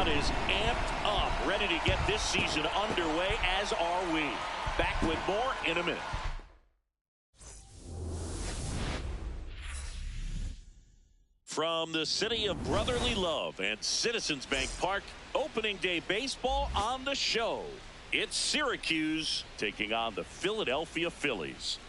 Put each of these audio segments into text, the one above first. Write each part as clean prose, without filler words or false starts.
Is amped up, ready to get this season underway, as are we. Back with more in a minute. From the city of brotherly love and Citizens Bank Park, opening day baseball on the show. It's Syracuse taking on the Philadelphia Phillies.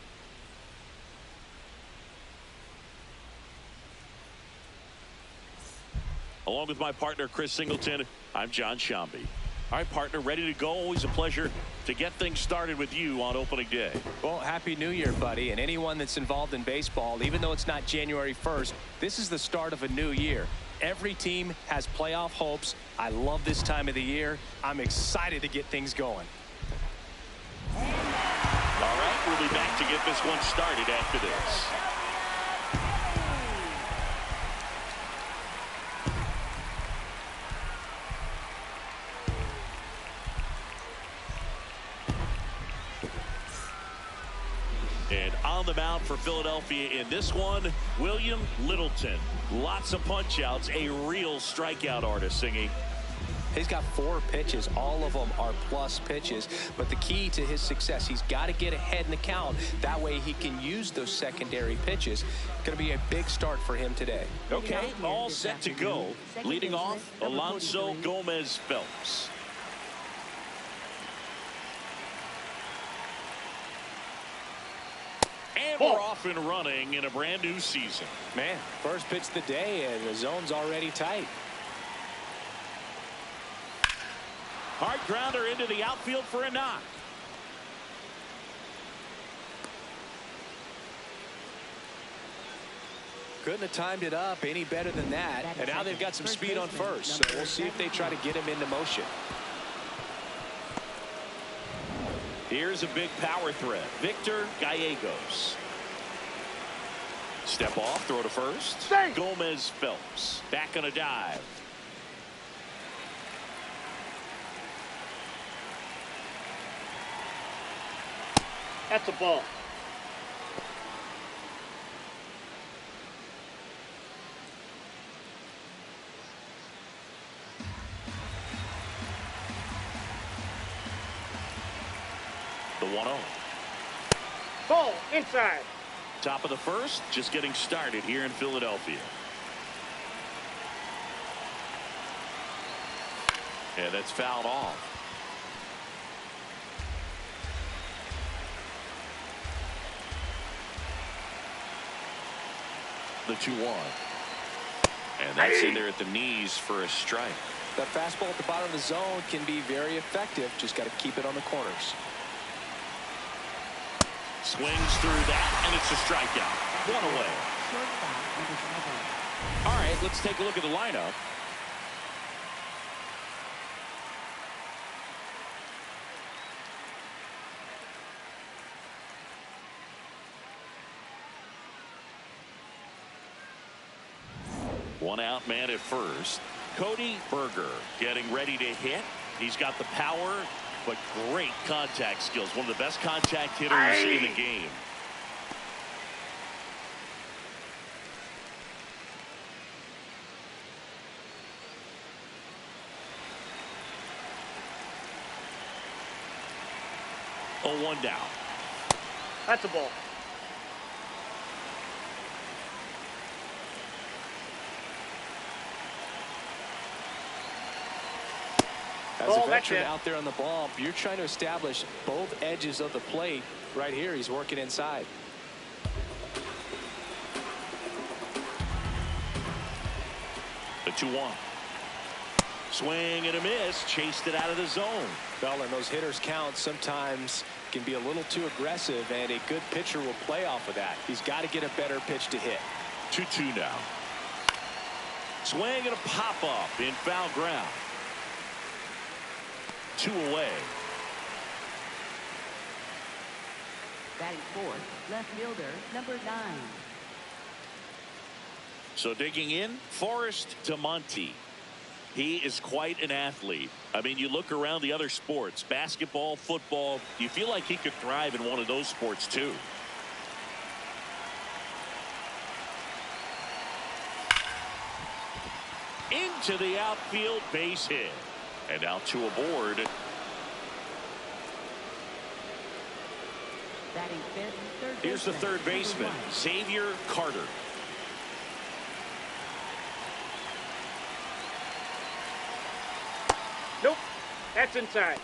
Along with my partner, Chris Singleton, I'm John Shambi. All right, partner, ready to go. Always a pleasure to get things started with you on opening day. Well, Happy New Year, buddy. And anyone that's involved in baseball, even though it's not January 1st, this is the start of a new year. Every team has playoff hopes. I love this time of the year. I'm excited to get things going. All right, we'll be back to get this one started after this. And on the mound for Philadelphia in this one, William Littleton. Lots of punch-outs, a real strikeout artist singing. He's got 4 pitches. All of them are plus pitches. But the key to his success, he's got to get ahead in the count. That way he can use those secondary pitches. Going to be a big start for him today. Okay, all set to go. Leading off, Alonso Gomez Phelps. And we're off and running in a brand new season. Man, first pitch of the day and the zone's already tight. Hard grounder into the outfield for a knock. Couldn't have timed it up any better than that. And now they've got some speed on first. So we'll see if they try to get him into motion. Here's a big power threat. Victor Gallegos. Step off, throw to first. Gomez Phelps back on a dive. That's a ball. The 1-0. Ball inside. Top of the first, just getting started here in Philadelphia. Yeah, that's fouled off. The 2-1. And that's in there at the knees for a strike. That fastball at the bottom of the zone can be very effective. Just got to keep it on the corners. Swings through that, and it's a strikeout. One away. All right, let's take a look at the lineup. One out man at first. Cody Berger getting ready to hit. He's got the power, but great contact skills. One of the best contact hitters in the game. Oh, 1 down. That's a ball. As a veteran out there on the ball, you're trying to establish both edges of the plate. Right here, he's working inside. The 2-1. Swing and a miss. Chased it out of the zone. Well, and those hitters count sometimes can be a little too aggressive, and a good pitcher will play off of that. He's got to get a better pitch to hit. 2-2 now. Swing and a pop up in foul ground. 2 away. Batting fourth, left fielder, number 9. So digging in, Forrest Tamonte. He is quite an athlete. I mean, you look around the other sports, basketball, football, you feel like he could thrive in one of those sports too. Into the outfield, base hit. And now 2 aboard. Batting fifth, third Here's the third baseman, Xavier Carter. Nope. That's inside.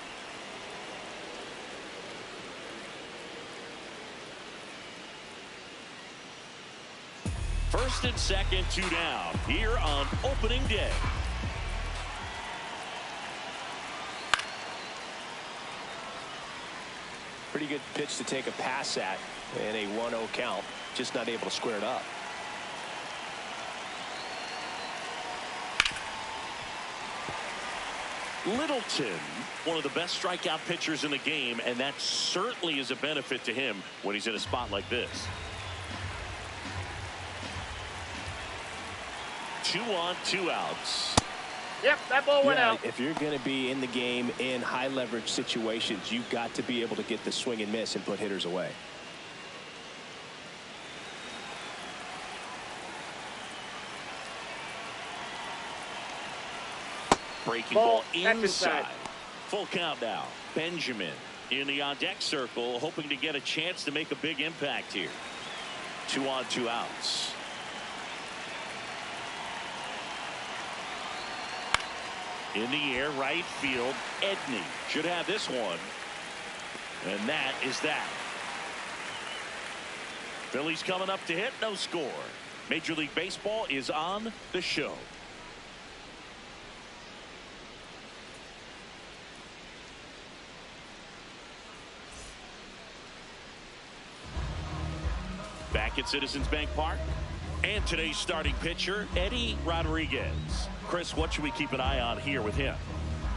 First and second, 2 down here on opening day. Pretty good pitch to take a pass at in a 1-0 count. Just not able to square it up. Littleton, one of the best strikeout pitchers in the game, and that certainly is a benefit to him when he's in a spot like this. 2 on, 2 outs. Yep, that ball went out. If you're going to be in the game in high leverage situations, you've got to be able to get the swing and miss and put hitters away. Breaking ball inside. inside. Full count now. Benjamin in the on deck circle, hoping to get a chance to make a big impact here. 2 on, 2 outs. In the air, right field. Edney should have this one. And that is that. Phillies coming up to hit, no score. Major League Baseball is on the show. Back at Citizens Bank Park. And today's starting pitcher, Eddie Rodriguez. Chris, what should we keep an eye on here with him?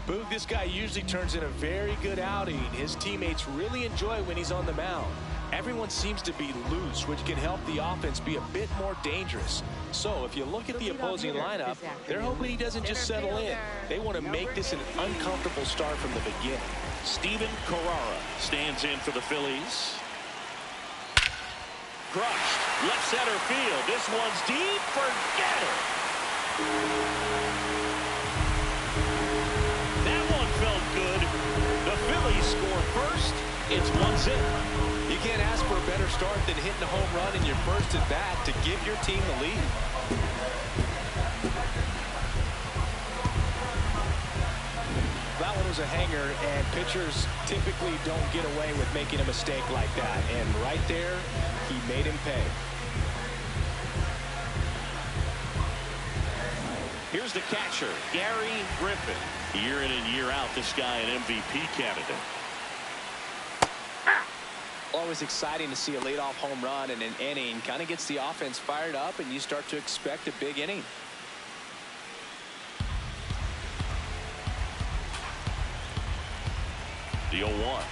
Boog, this guy usually turns in a very good outing. His teammates really enjoy when he's on the mound. Everyone seems to be loose, which can help the offense be a bit more dangerous. So if you look at the opposing lineup, they're hoping he doesn't just settle in. They want to make this an uncomfortable start from the beginning. Steven Carrara stands in for the Phillies. Crushed. Left center field. This one's deep. Forget it. That one felt good. The Phillies score first. It's 1-0. You can't ask for a better start than hitting a home run in your first at bat to give your team the lead. That one was a hanger, and pitchers typically don't get away with making a mistake like that. And right there, he made him pay. Here's the catcher, Gary Griffin. Year in and year out, this guy an MVP candidate. Always exciting to see a leadoff home run in an inning. Kind of gets the offense fired up, and you start to expect a big inning. The 0-1.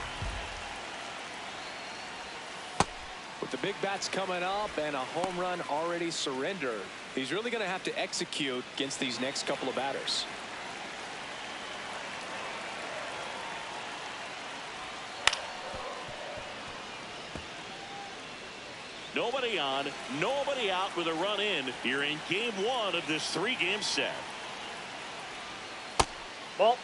With the big bats coming up and a home run already surrendered, he's really going to have to execute against these next couple of batters. Nobody on, nobody out with a run in here in game 1 of this 3-game set. Ball.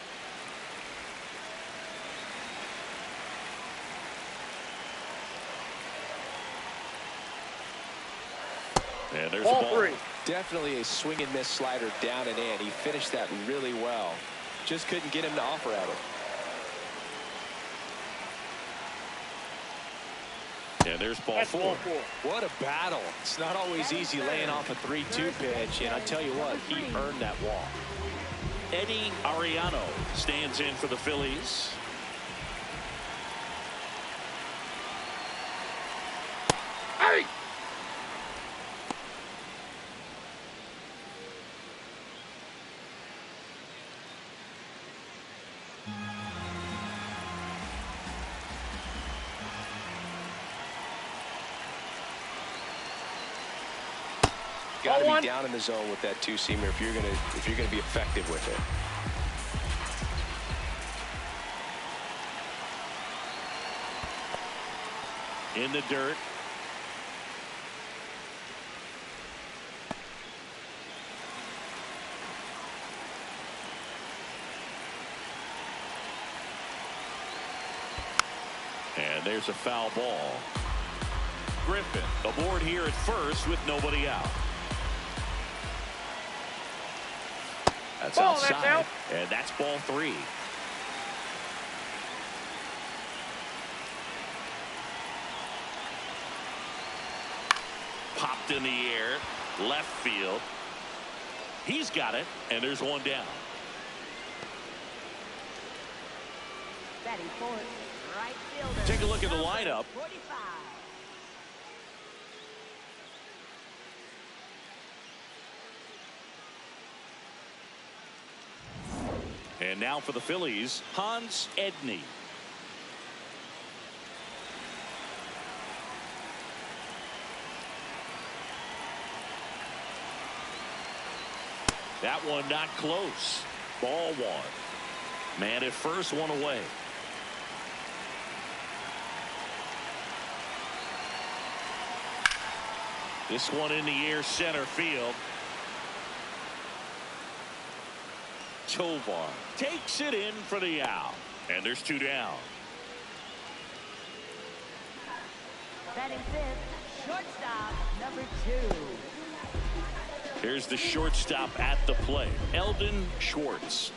And there's Ball the ball. 3. Definitely a swing and miss slider down and in. He finished that really well. Just couldn't get him to offer at it. And there's ball That's 4. ball 4. What a battle. It's not always easy laying off a 3-2 pitch, and I tell you what, he earned that walk. Eddie Ariano stands in for the Phillies. Hey! Got to be down in the zone with that two-seamer if you're gonna be effective with it. In the dirt. And there's a foul ball. Griffin aboard here at first with nobody out. That's outside. That's out. And that's ball 3. Popped in the air. Left field. He's got it. And there's one down. Batting fourth, right fielder. Take a look at the lineup. 45. And now for the Phillies, Hans Edney. That one not close. Ball 1. Man at first, one away. This one in the air, center field. Tovar takes it in for the out. And there's 2 down. Batting fifth, shortstop, number 2. Here's the shortstop at the plate, Eldon Schwartz.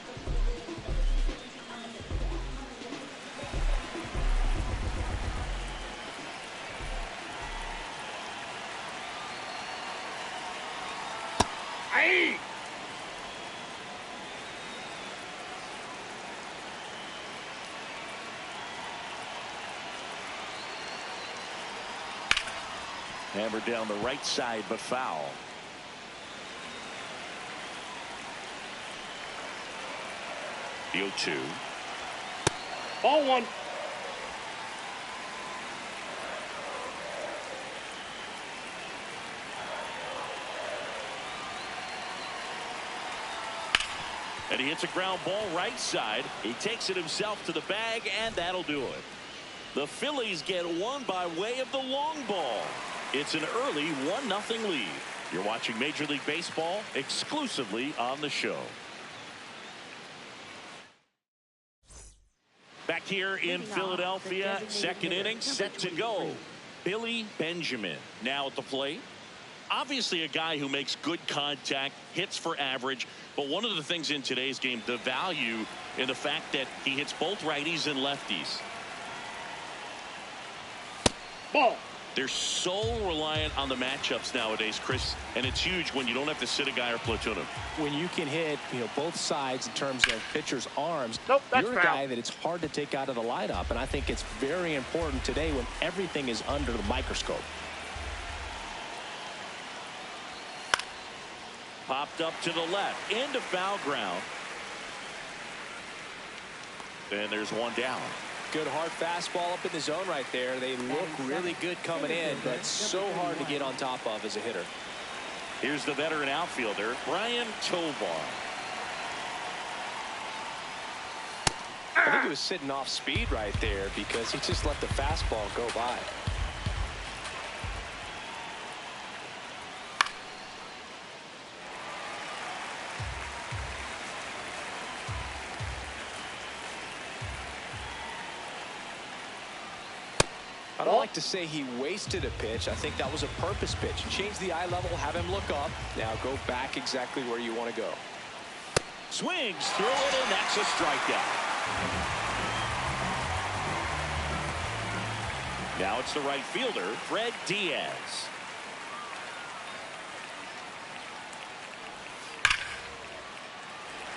Hey! Hammered down the right side, but foul. The 0-2. Ball 1. And he hits a ground ball right side. He takes it himself to the bag, and that'll do it. The Phillies get one by way of the long ball. It's an early 1-0 lead. You're watching Major League Baseball exclusively on the show. Back here in Philadelphia, second inning set to go. Billy Benjamin now at the plate. Obviously a guy who makes good contact, hits for average, but one of the things in today's game, the value in the fact that he hits both righties and lefties. Ball. They're so reliant on the matchups nowadays, Chris, and it's huge when you don't have to sit a guy or platoon him. When you can hit, both sides in terms of pitchers' arms, Nope, that's you're a guy that it's hard to take out of the lineup, and I think it's very important today when everything is under the microscope. Popped up to the left, into foul ground. And there's one down. Good hard fastball up in the zone right there. They look really good coming in, but so hard to get on top of as a hitter. Here's the veteran outfielder, Brian Tovar. I think he was sitting off speed right there because he just let the fastball go by. I don't like to say he wasted a pitch. I think that was a purpose pitch. Change the eye level, have him look up. Now go back exactly where you want to go. Swings through it, and that's a strikeout. Now it's the right fielder, Fred Diaz.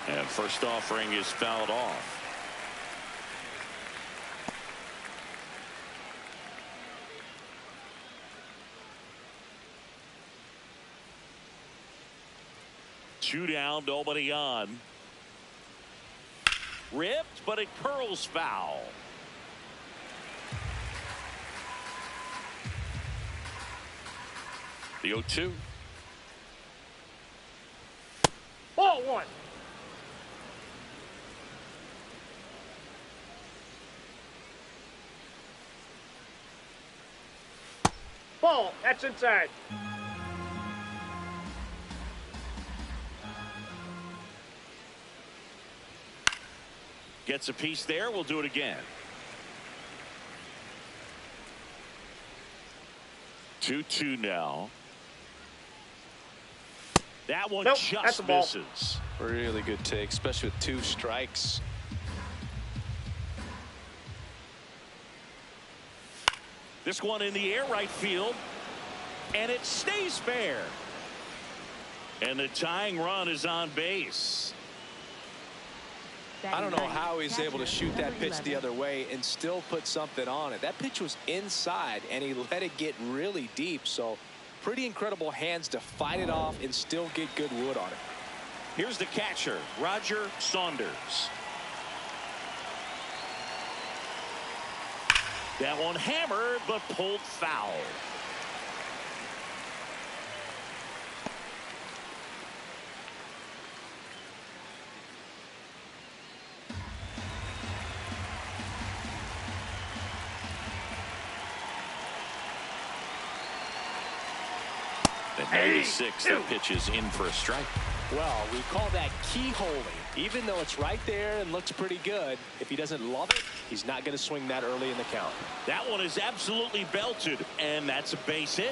And first offering is fouled off. Two down, nobody on. Ripped, but it curls foul. The 0-2. Ball one. Ball. That's inside. Gets a piece there. We'll do it again. 2-2 now. That one Nope, just that's a ball. misses. Really good take, especially with 2 strikes. This one in the air, right field. And it stays fair. And the tying run is on base. I don't know how he's able to shoot that pitch the other way and still put something on it. That pitch was inside, and he let it get really deep. So pretty incredible hands to fight it off and still get good wood on it. Here's the catcher, Roger Saunders. That one hammered, but pulled foul. At 96, that pitch is in for a strike. Well, we call that keyholing. Even though it's right there and looks pretty good, if he doesn't love it, he's not going to swing that early in the count. That one is absolutely belted, and that's a base hit.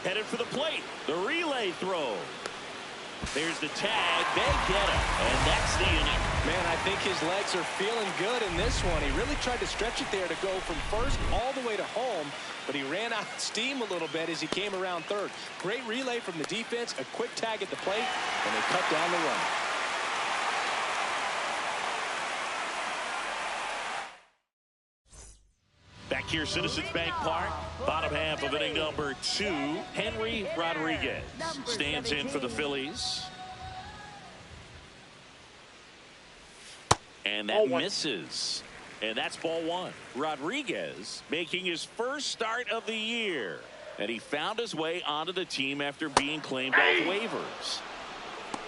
Headed for the plate. The relay throw. There's the tag. They get him, and that's the inning. Man, I think his legs are feeling good in this one. He really tried to stretch it there to go from first all the way to home, but he ran out of steam a little bit as he came around third. Great relay from the defense, a quick tag at the plate, and they cut down the run. Back here, Citizens Bank Park, bottom half of inning number 2. Henry Rodriguez stands in for the Phillies. And that misses. And that's ball 1. Rodriguez making his first start of the year. And he found his way onto the team after being claimed off waivers.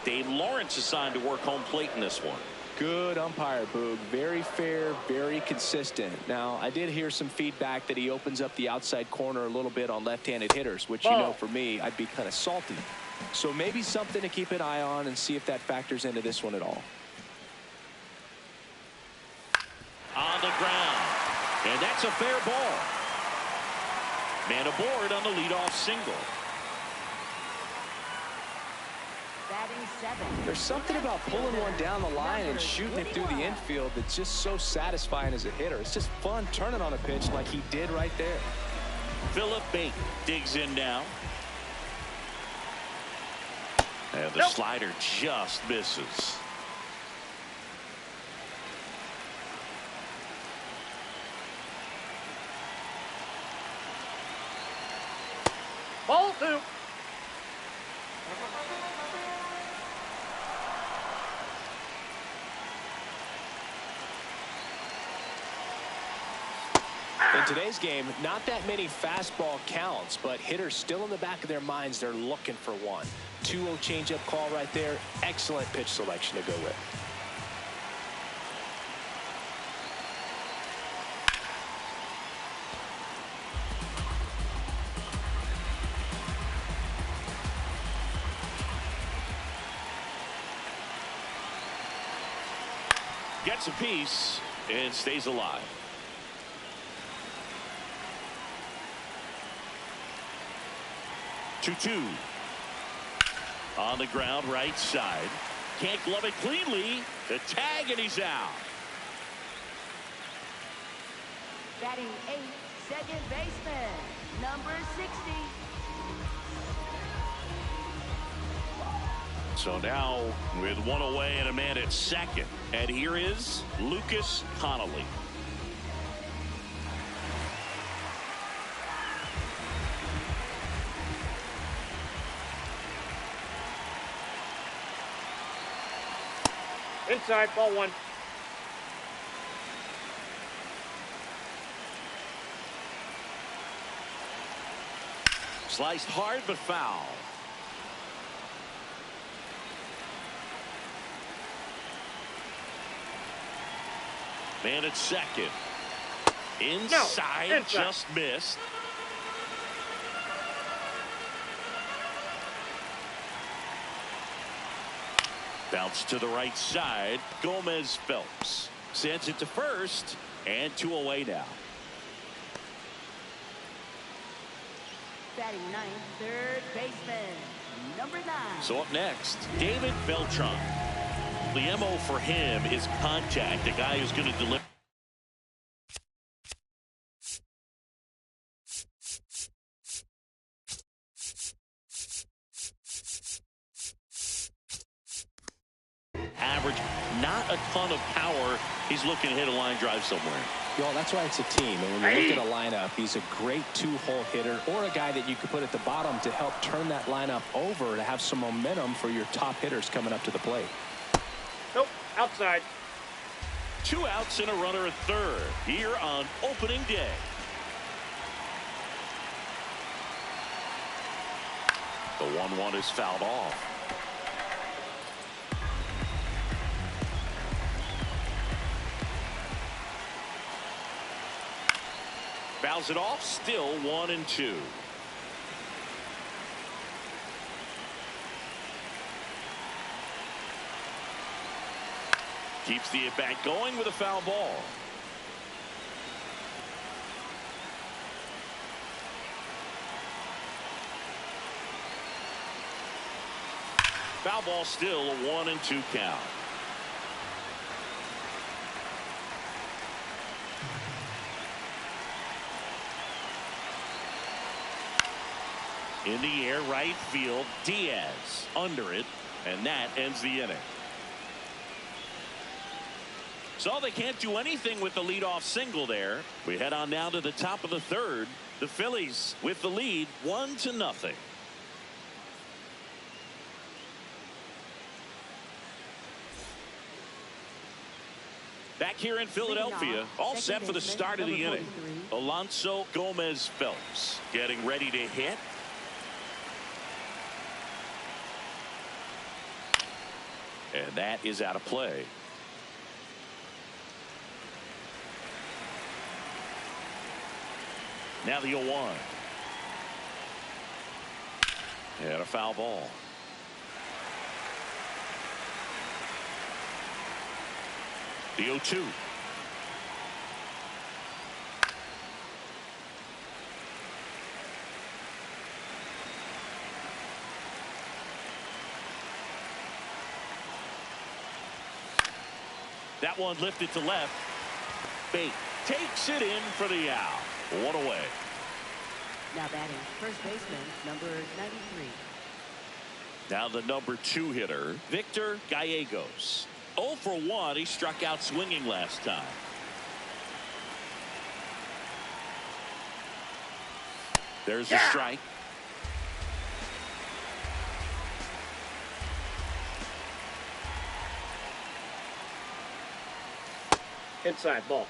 Dave Lawrence assigned to work home plate in this one. Good umpire, Boog. Very fair, very consistent. Now, I did hear some feedback that he opens up the outside corner a little bit on left-handed hitters, which, you know, for me, I'd be kind of salty. So maybe something to keep an eye on and see if that factors into this one at all. On the ground. And that's a fair ball. Man aboard on the leadoff single. There's something about pulling one down the line and shooting it through the infield that's just so satisfying as a hitter. It's just fun turning on a pitch like he did right there. Philip Bate digs in now. And the slider just misses. Ball 2. In today's game, not that many fastball counts, but hitters still in the back of their minds, they're looking for one. 2-0 changeup call right there. Excellent pitch selection to go with. Gets a piece and stays alive. Two. On the ground, right side. Can't glove it cleanly. The tag, and he's out. Batting 8, second baseman, number 60. So now with one away and a man at second. And here is Lucas Connolly. Inside, ball one. Sliced hard but foul. Man at second. Inside, just missed. Bounce to the right side. Gomez Phelps sends it to first, and 2 away now. Batting ninth, third baseman, number 9. So up next, David Beltran. The MO for him is contact, a guy who's going to deliver. Average, not a ton of power. He's looking to hit a line drive somewhere. Well, that's why it's a team. And when you look at a lineup, he's a great 2-hole hitter or a guy that you could put at the bottom to help turn that lineup over to have some momentum for your top hitters coming up to the plate. Nope, outside. 2 outs and a runner at third here on opening day. The 1-1 is fouled off. Fouls it off, still 1-2. Keeps the at-bat going with a foul ball. Foul ball, still a 1-2 count. In the air, right field, Diaz under it, and that ends the inning. So they can't do anything with the leadoff single there. We head on down to the top of the third. The Phillies with the lead, 1-0. Back here in Philadelphia, all set for the start of the inning. Alonso Gomez Phelps getting ready to hit. And that is out of play. Now the 0-1. And a foul ball. The 0-2. That one lifted to left. Bate takes it in for the out. 1 away. Now batting first baseman, number 93. Now the number 2 hitter, Victor Gallegos. 0 for 1. He struck out swinging last time. There's a strike. Inside, ball.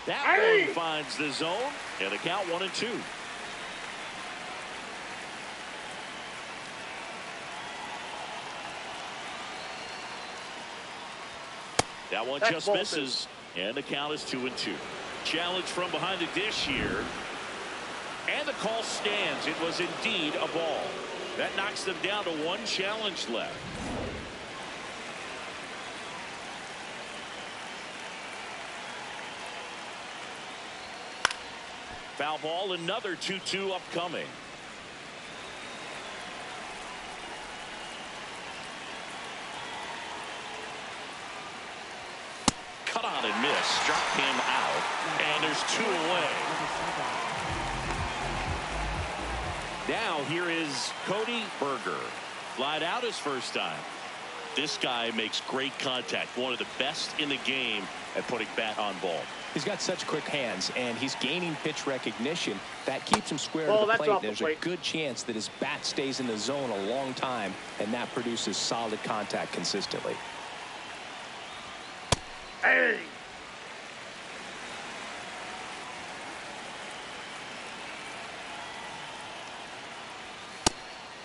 That one finds the zone, and a count 1-2. That one just misses, and the count is 2-2. Challenge from behind the dish here. And the call stands. It was indeed a ball. That knocks them down to 1 challenge left. Foul ball, another 2-2 upcoming. cut on and miss. Struck him out. And there's 2 away. Now here is Cody Berger. Flied out his first time. This guy makes great contact. One of the best in the game at putting bat on ball. He's got such quick hands, and he's gaining pitch recognition. That keeps him square Oh, to the that's plate. off the There's plate. a good chance that his bat stays in the zone a long time, and that produces solid contact consistently. Hey!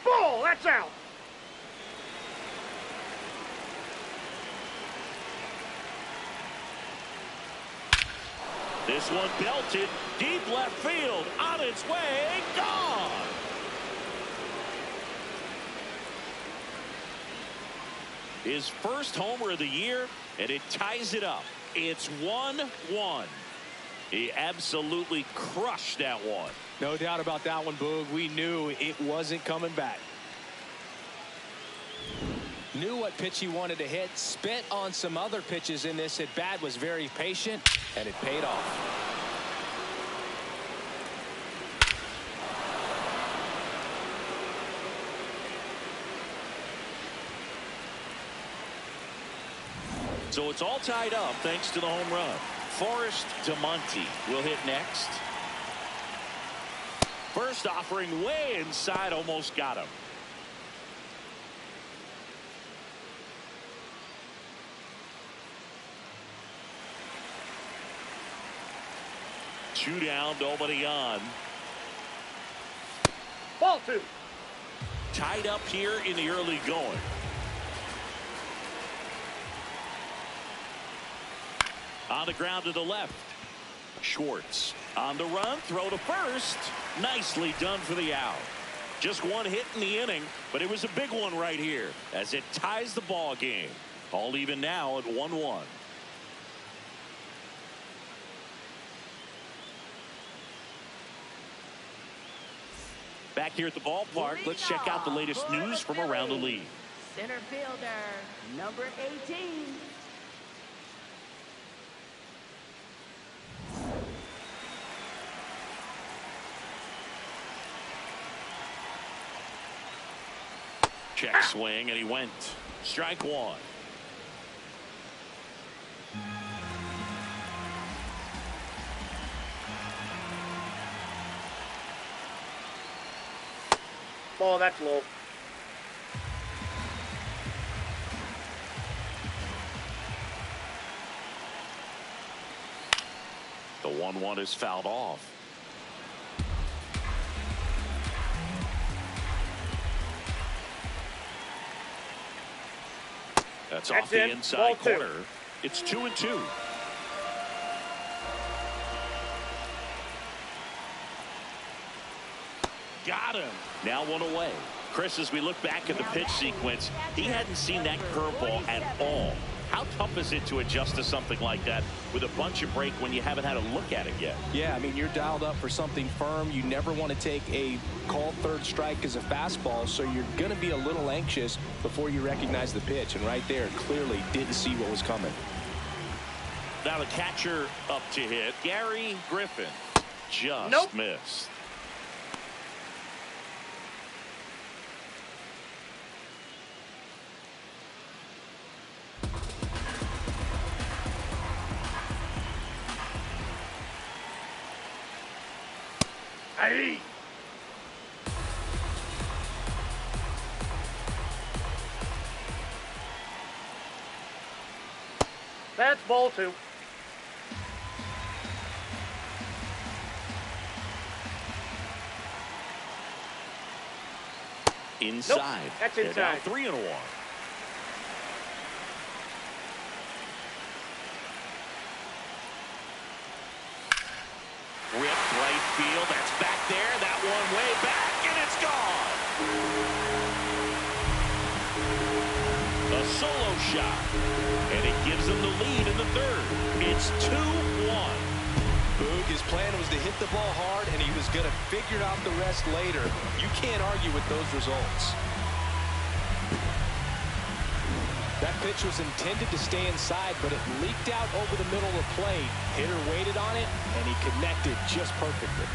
Ball, that's out. This one belted deep left field. On its way. Gone. His first homer of the year, and it ties it up. It's 1-1. He absolutely crushed that one. No doubt about that one, Boog. We knew it wasn't coming back. Knew what pitch he wanted to hit. Spent on some other pitches in this at bat. Was very patient, and it paid off. So it's all tied up thanks to the home run. Forrest DeMonte will hit next. First offering way inside, almost got him. Two down, nobody on. Ball 2. Tied up here in the early going. On the ground to the left. Schwartz on the run, throw to first. Nicely done for the out. Just one hit in the inning, but it was a big one right here as it ties the ball game. All even now at 1-1. Back here at the ballpark, let's check out the latest news from around the league. Center fielder, number 18. Check swing, and he went. Strike 1. Ball, that's low. The 1-1 is fouled off. That's off the inside Ball 2. corner. It's 2-2. Got him. Now one away. Chris, as we look back at the pitch sequence, he hadn't seen that curveball at all. How tough is it to adjust to something like that with a bunch of break when you haven't had a look at it yet? Yeah, I mean, you're dialed up for something firm. You never want to take a called third strike as a fastball, so you're going to be a little anxious before you recognize the pitch. And right there, clearly didn't see what was coming. Now the catcher up to hit. Gary Griffin just missed. Hey! That's ball 2. Inside. Nope, that's They're now inside. 3-1. Ripped right field. That's back there. That one way back, and it's gone. A solo shot, and it gives them the lead in the third. It's 2-1. Boog, his plan was to hit the ball hard, and he was going to figure out the rest later. You can't argue with those results. That pitch was intended to stay inside, but it leaked out over the middle of the plate. Hitter waited on it, and he connected just perfectly.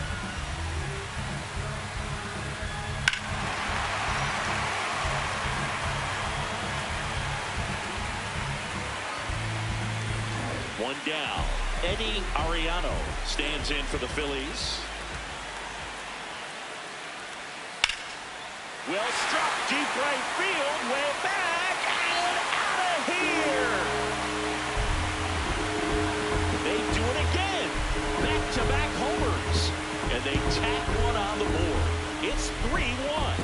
One down. Eddie Ariano stands in for the Phillies. Well struck, deep right field, way back, and out of here. They do it again. Back-to-back homers. And they tack one on the board. It's 3-1.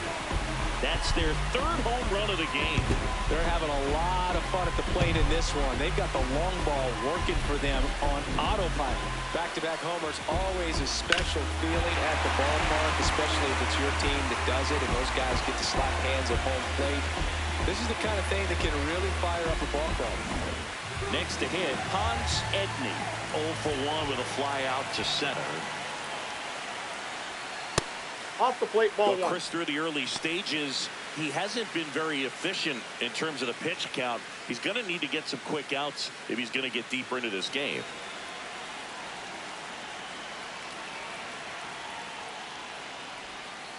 That's their third home run of the game. They're having a lot of fun at the plate in this one. They've got the long ball working for them on autopilot. Back-to-back homers, always a special feeling at the ballpark, especially if it's your team that does it and those guys get to slap hands at home plate. This is the kind of thing that can really fire up a ball club. Next to hit, Hans Edney, 0 for 1 with a fly out to center. Off the plate, ball Well, one. Chris, through the early stages, he hasn't been very efficient in terms of the pitch count. He's going to need to get some quick outs if he's going to get deeper into this game.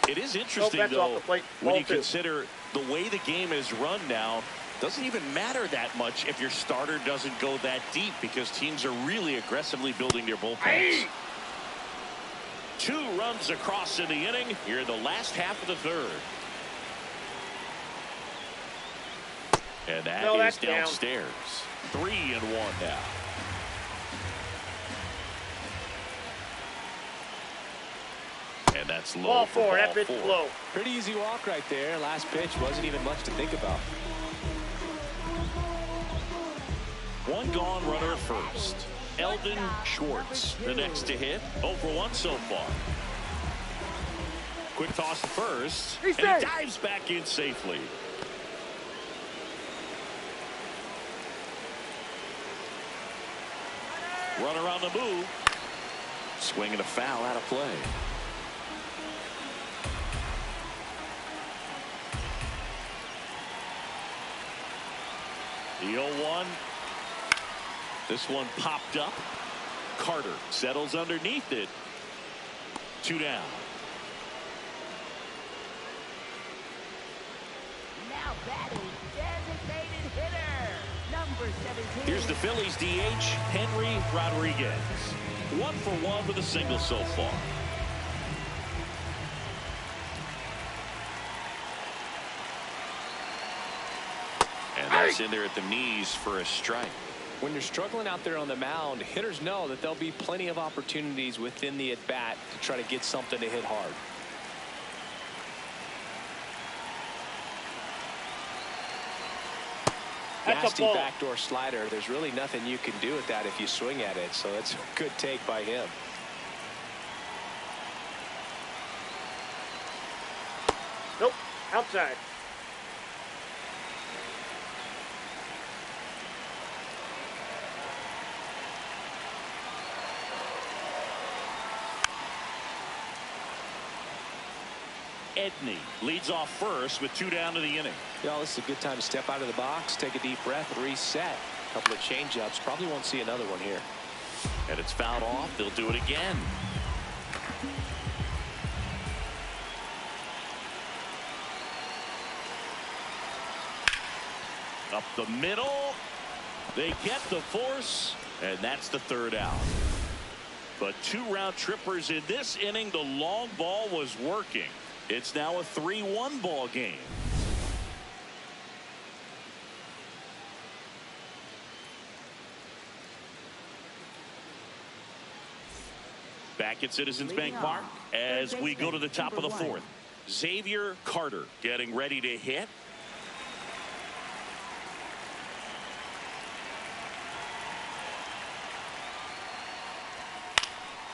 It is interesting, that's off though, the plate. when Ball you two. consider the way the game is run now. Doesn't even matter that much if your starter doesn't go that deep, because teams are really aggressively building their bullpens. 2 runs across in the inning here in the last half of the third. And that is that's down. downstairs. 3-1 now. And that's low Ball for four. ball That pitch 4. is low. Pretty easy walk right there. Last pitch wasn't even much to think about. 1 gone, runner at first. Eldon Schwartz, the next to hit. 0 for 1 so far. Quick toss to first. He's and he safe. dives back in safely. Runner on the move. Swinging a foul out of play. The 0-1. This one popped up. Carter settles underneath it. 2 down. Now batting, designated hitter, number 17. Here's the Phillies DH, Henry Rodriguez. 1 for 1 with a single so far. And that's in there at the knees for a strike. When you're struggling out there on the mound, hitters know that there'll be plenty of opportunities within the at-bat to try to get something to hit hard. That's a Nasty ball. backdoor slider. There's really nothing you can do with that if you swing at it, so it's a good take by him. Nope. Outside. Edney leads off first with 2 down to the inning. Y'all, this is a good time to step out of the box, take a deep breath, reset. A couple of change-ups. Probably won't see another one here. And it's fouled off. They'll do it again. Up the middle. They get the force, and that's the 3rd out. But 2 round trippers in this inning. The long ball was working. It's now a 3-1 ball game. Back at Citizens Bank Park as we go to the top of the 4th. Xavier Carter getting ready to hit.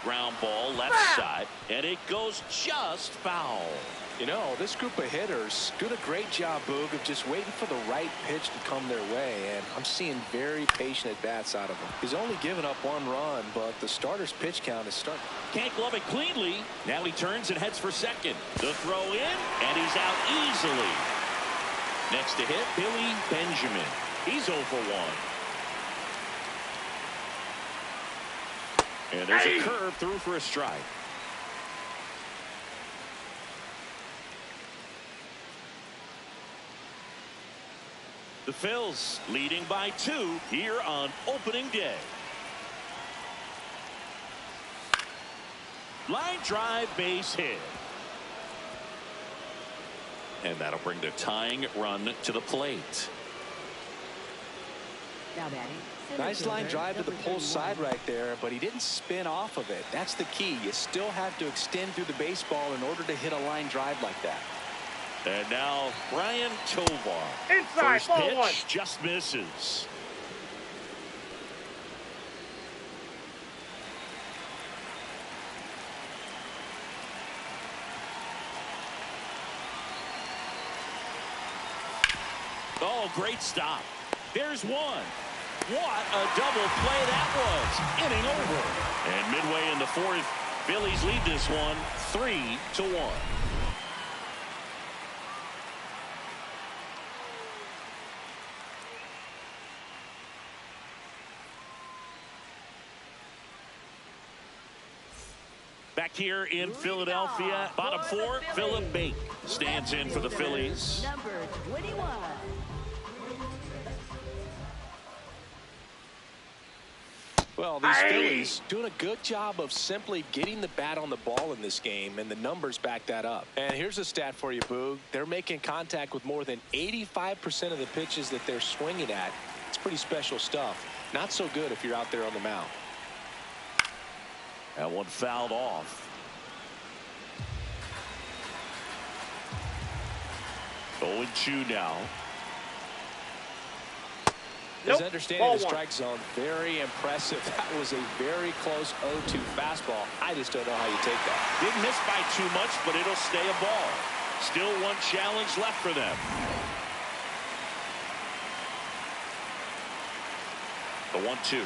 Ground ball left side, and it goes just foul. You know, this group of hitters do a great job, Boog, of just waiting for the right pitch to come their way, and I'm seeing very patient at-bats out of him. He's only given up 1 run, but the starter's pitch count is starting. Can't glove it cleanly. Now he turns and heads for second. The throw in, and he's out easily. Next to hit, Billy Benjamin. He's 0 for 1. And there's a curve through for a strike. The Phils leading by 2 here on opening day. Line drive, base hit. And that'll bring the tying run to the plate. Now batting. Nice line drive to the pull side right there, but he didn't spin off of it. That's the key. You still have to extend through the baseball in order to hit a line drive like that. And now Brian Tovar. Inside, First ball pitch 1. just misses. Oh, great stop. There's one. What a double play that was. Inning over. And midway in the 4th, Phillies lead this one 3-1. Back here in Philadelphia, bottom 4, Philip Bake stands in for the Phillies. Number 21. Well, these Phillies doing a good job of simply getting the bat on the ball in this game, and the numbers back that up. And here's a stat for you, Boog. They're making contact with more than 85% of the pitches that they're swinging at. It's pretty special stuff. Not so good if you're out there on the mound. That one fouled off. 0-2 now. His understanding of the strike zone, very impressive. That was a very close 0-2 fastball. I just don't know how you take that. Didn't miss by too much, but it'll stay a ball. Still one challenge left for them. The 1-2.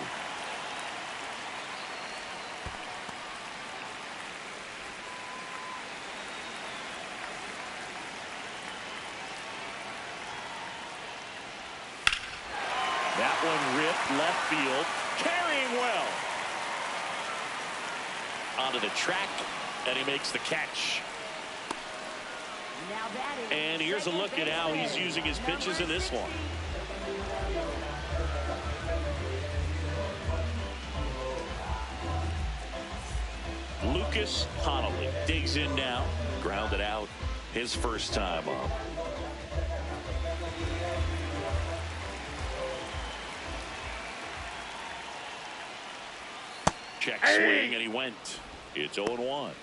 That one ripped left field, carrying well. Onto the track, and he makes the catch. Now batting. And here's a look at how he's using his pitches in this one. Lucas Connolly digs in now, grounded out his first time up. Check swing, and he went. It's 0-1.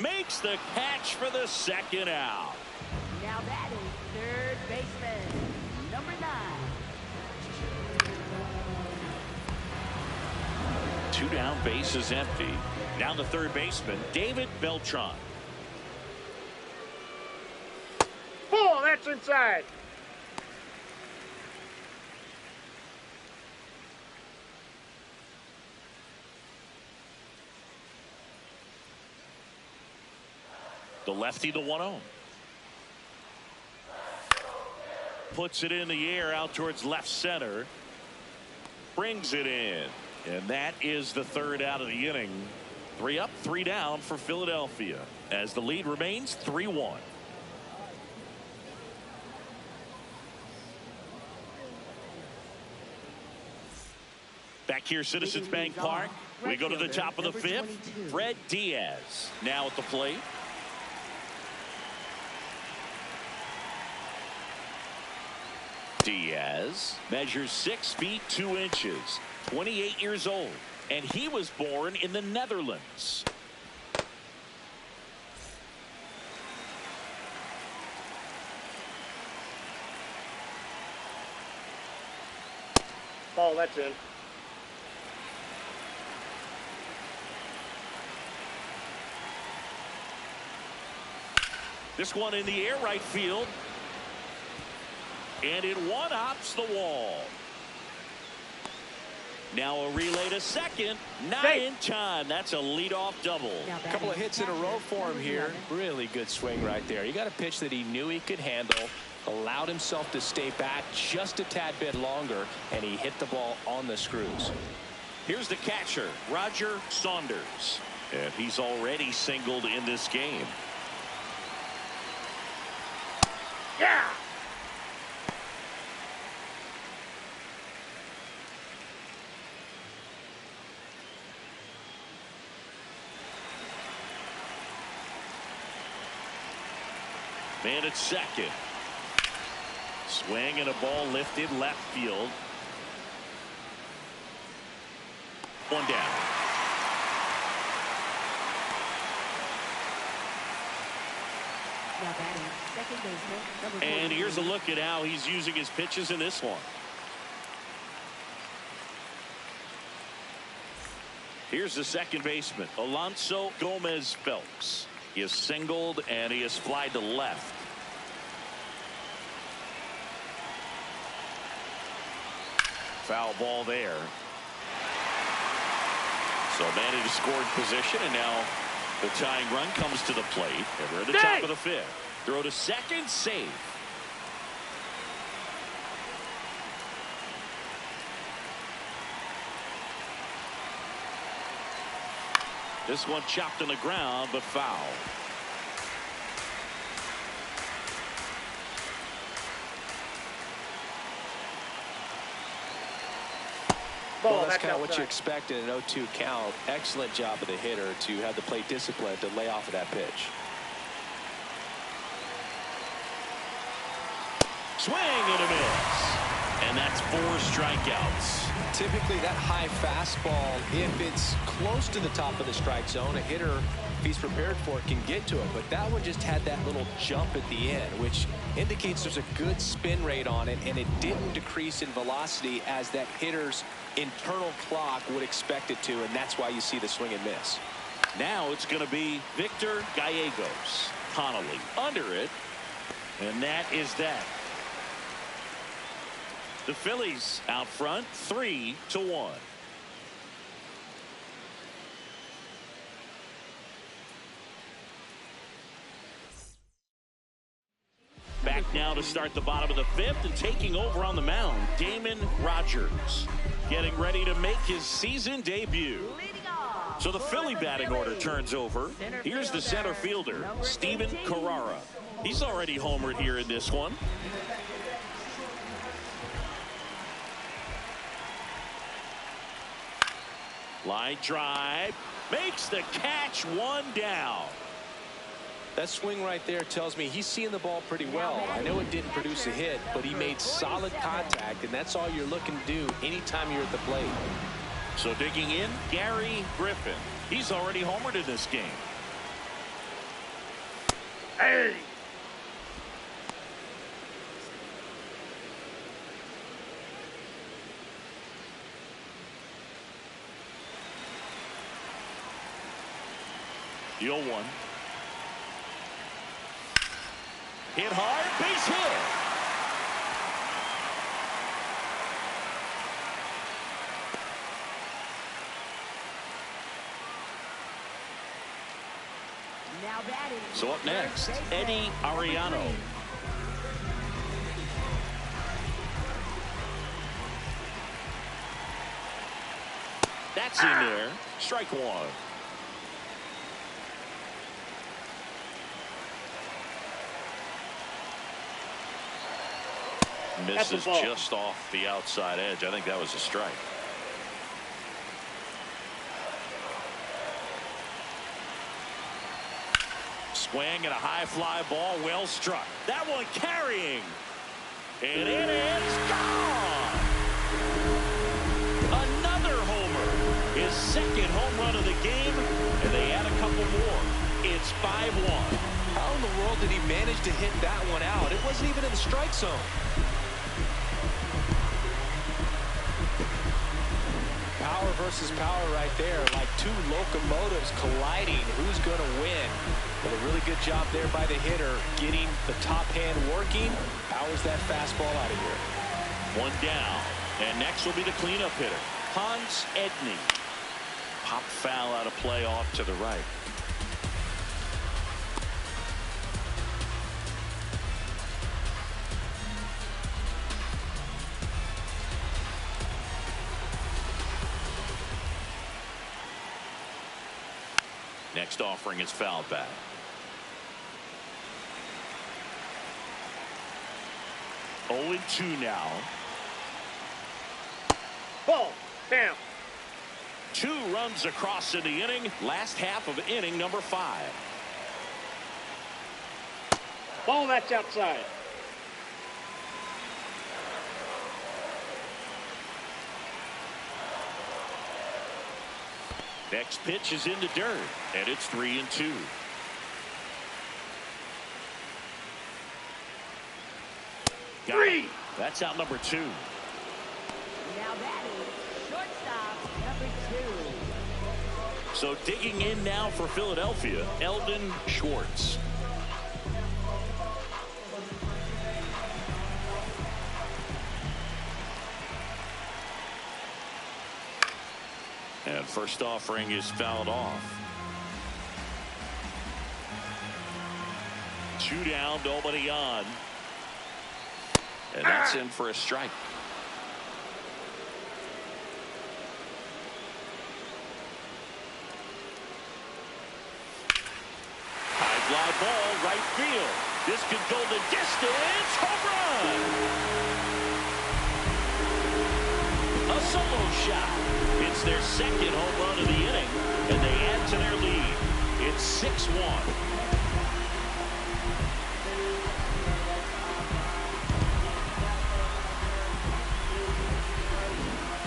Makes the catch for the second out. Now batting, third baseman, number 9. 2 down, bases empty. Now the third baseman, David Beltran. Ball, that's inside. The lefty, the 1-0. Puts it in the air out towards left center. Brings it in. And that is the third out of the inning. 3 up, 3 down for Philadelphia as the lead remains 3-1. Back here, Citizens Bank Park. We go to the top of the 5th. Fred Diaz now at the plate. Diaz measures 6 feet 2 inches, 28 years old, and he was born in the Netherlands. Ball, that's in. This one in the air, right field. And it one-hops the wall. Now a relay to second. Not in time. That's a leadoff double. A couple of hits in a row for him here. Really good swing right there. He got a pitch that he knew he could handle, allowed himself to stay back just a tad bit longer, and he hit the ball on the screws. Here's the catcher, Roger Saunders. And he's already singled in this game. Yeah. Man at second. Swing and a ball lifted left field. One down. Now batting, second baseman, number 43. And here's a look at how he's using his pitches in this one. Here's the second baseman, Alonso Gomez Phelps. He has singled and he has flied to left. Foul ball there. So managed to score in position, and now the tying run comes to the plate. And we're at the top of the fifth. Throw to second, safe. This one chopped on the ground, but foul. Well, that's kind of what you expect in an 0-2 count. Excellent job of the hitter to have the plate discipline to lay off of that pitch. Swing and a miss. And that's 4 strikeouts. Typically that high fastball, if it's close to the top of the strike zone, a hitter, if he's prepared for it, can get to it. But that one just had that little jump at the end, which indicates there's a good spin rate on it, and it didn't decrease in velocity as that hitter's internal clock would expect it to, and that's why you see the swing and miss. Now it's going to be Victor Gallegos. Connolly under it, and that is that. The Phillies out front 3-1. Back now to start the bottom of the fifth, and taking over on the mound, Damon Rogers, getting ready to make his season debut. So the Philly batting order turns over. Here's the center fielder, Steven Carrara. He's already homered here in this one. Line drive, makes the catch, one down. That swing right there tells me he's seeing the ball pretty well. I know it didn't produce a hit, but he made solid contact, and that's all you're looking to do anytime you're at the plate. So digging in, Gary Griffin. He's already homered in this game. Hey. The 0-1. Hit hard, base hit. Now batting. So up next, Eddie Ariano. That's in there. Strike one. Misses just off the outside edge. I think that was a strike. Swing and a high fly ball, well struck. That one carrying. And it is gone. Another homer. His second home run of the game, and they add a couple more. It's 5-1. How in the world did he manage to hit that one out? It wasn't even in the strike zone. Power versus power right there, like two locomotives colliding. Who's going to win? But a really good job there by the hitter, getting the top hand working. Powers that fastball out of here. One down, and next will be the cleanup hitter, Hans Edney. Pop foul out of play off to the right. Next offering is fouled back. Oh, 0-2 now. Ball. Bam. 2 runs across in the inning. Last half of inning number 5. Ball, that's outside. Next pitch is in the dirt, and it's 3-2. Got it. That's out number 2. Now batting, shortstop, number 2. So digging in now for Philadelphia, Eldon Schwartz. And first offering is fouled off. 2 down, nobody on. And that's in for a strike. High fly ball, right field. This could go the distance. Home run. A solo shot. It's their second home run of the inning, and they add to their lead. It's 6-1.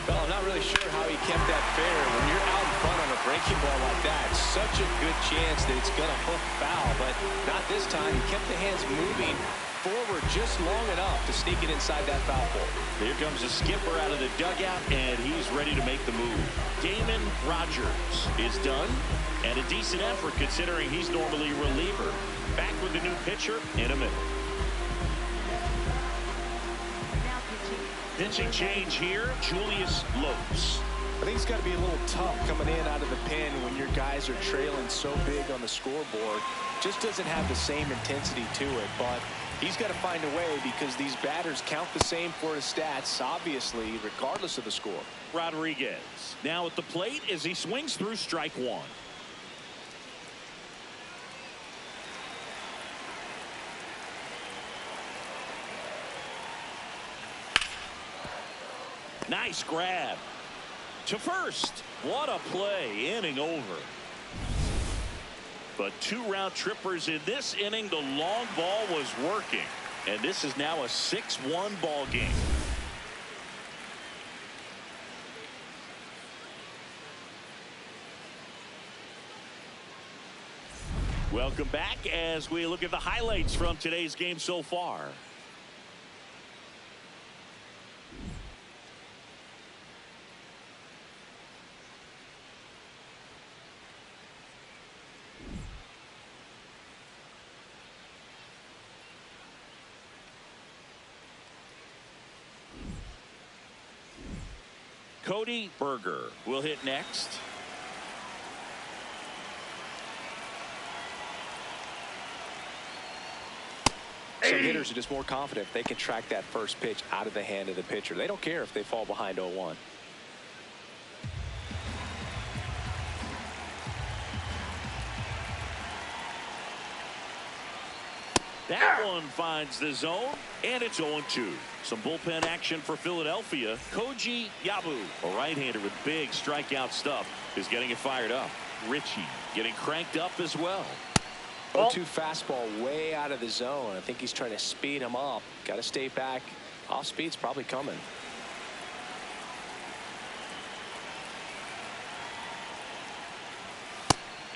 Well, I'm not really sure how he kept that fair. When you're out in front on a breaking ball like that, such a good chance that it's going to hook foul, but not this time. He kept the hands moving forward just long enough to sneak it inside that foul pole. Here comes the skipper out of the dugout, and he's ready to make the move. Damon Rogers is done, and a decent effort considering he's normally a reliever. Back with the new pitcher in a minute. Now pitching. Pitching change here, Julius Lopes. I think it's got to be a little tough coming in out of the pen when your guys are trailing so big on the scoreboard. Just doesn't have the same intensity to it, but he's got to find a way because these batters count the same for his stats, obviously, regardless of the score. Rodriguez now at the plate as he swings through strike 1. Nice grab to first. What a play. Inning over. But 2 round trippers in this inning. The long ball was working, and this is now a 6-1 ball game. Welcome back as we look at the highlights from today's game so far. Cody Berger will hit next. Some hitters are just more confident if they can track that first pitch out of the hand of the pitcher. They don't care if they fall behind 0-1. That one finds the zone, and it's 0-2. Some bullpen action for Philadelphia. Koji Yabu, a right-hander with big strikeout stuff, is getting it fired up. Richie getting cranked up as well. 0-2 fastball way out of the zone. I think he's trying to speed him up. Got to stay back. Off speed's probably coming.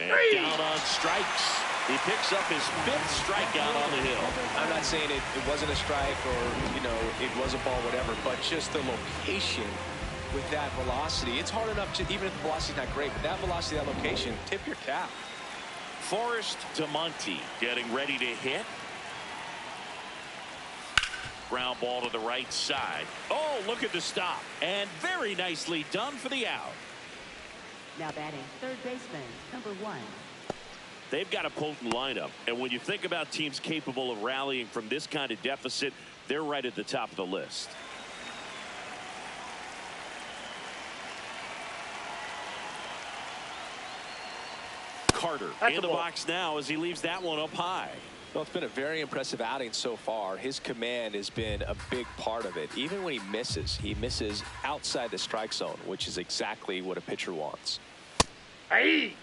And down on strikes. He picks up his 5th strikeout on the hill. I'm not saying it wasn't a strike or, you know, it was a ball, whatever, but just the location with that velocity. It's hard enough to, even if the velocity's not great, but that velocity, that location, tip your cap. Forrest DeMonte getting ready to hit. ground ball to the right side. Oh, look at the stop. And very nicely done for the out. Now batting third baseman, number 1. They've got a potent lineup. And when you think about teams capable of rallying from this kind of deficit, they're right at the top of the list. Carter in the box now as he leaves that one up high. Well, it's been a very impressive outing so far. His command has been a big part of it. Even when he misses outside the strike zone, which is exactly what a pitcher wants. Hey!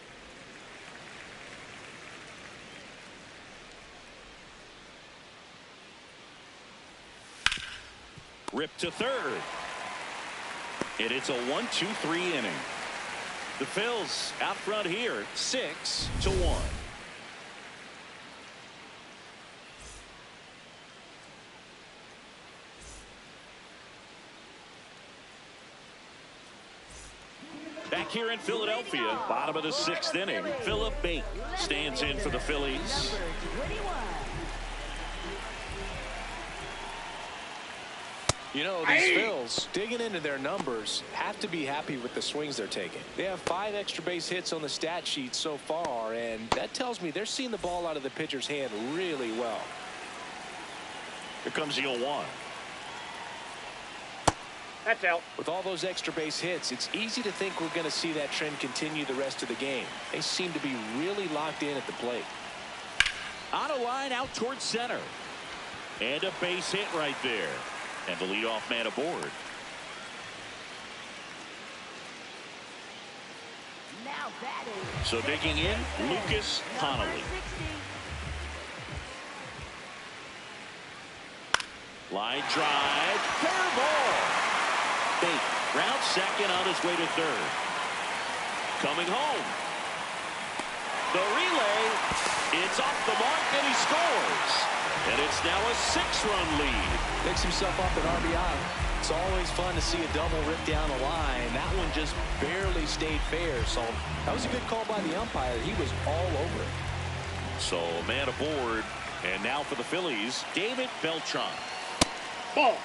Ripped to third. And it's a 1-2-3 inning. The Phils out front here, 6-1. Back here in Philadelphia, bottom of the 6th inning, Philip Bate stands in for the Phillies. You know, these Phils, digging into their numbers, have to be happy with the swings they're taking. They have 5 extra base hits on the stat sheet so far, and that tells me they're seeing the ball out of the pitcher's hand really well. Here comes the 0-1. That's out. With all those extra base hits, it's easy to think we're going to see that trend continue the rest of the game. They seem to be really locked in at the plate. On a line out towards center. And a base hit right there. And the leadoff man aboard. Now batting. So digging in, Lucas Connolly. Line drive. Fair ball. Bate round second on his way to third. Coming home. The relay. It's off the mark and he scores. And it's now a 6-run lead. Picks himself up at RBI. It's always fun to see a double rip down the line. That one just barely stayed fair. So that was a good call by the umpire. He was all over it. So man aboard. And now for the Phillies, David Beltran. Ball.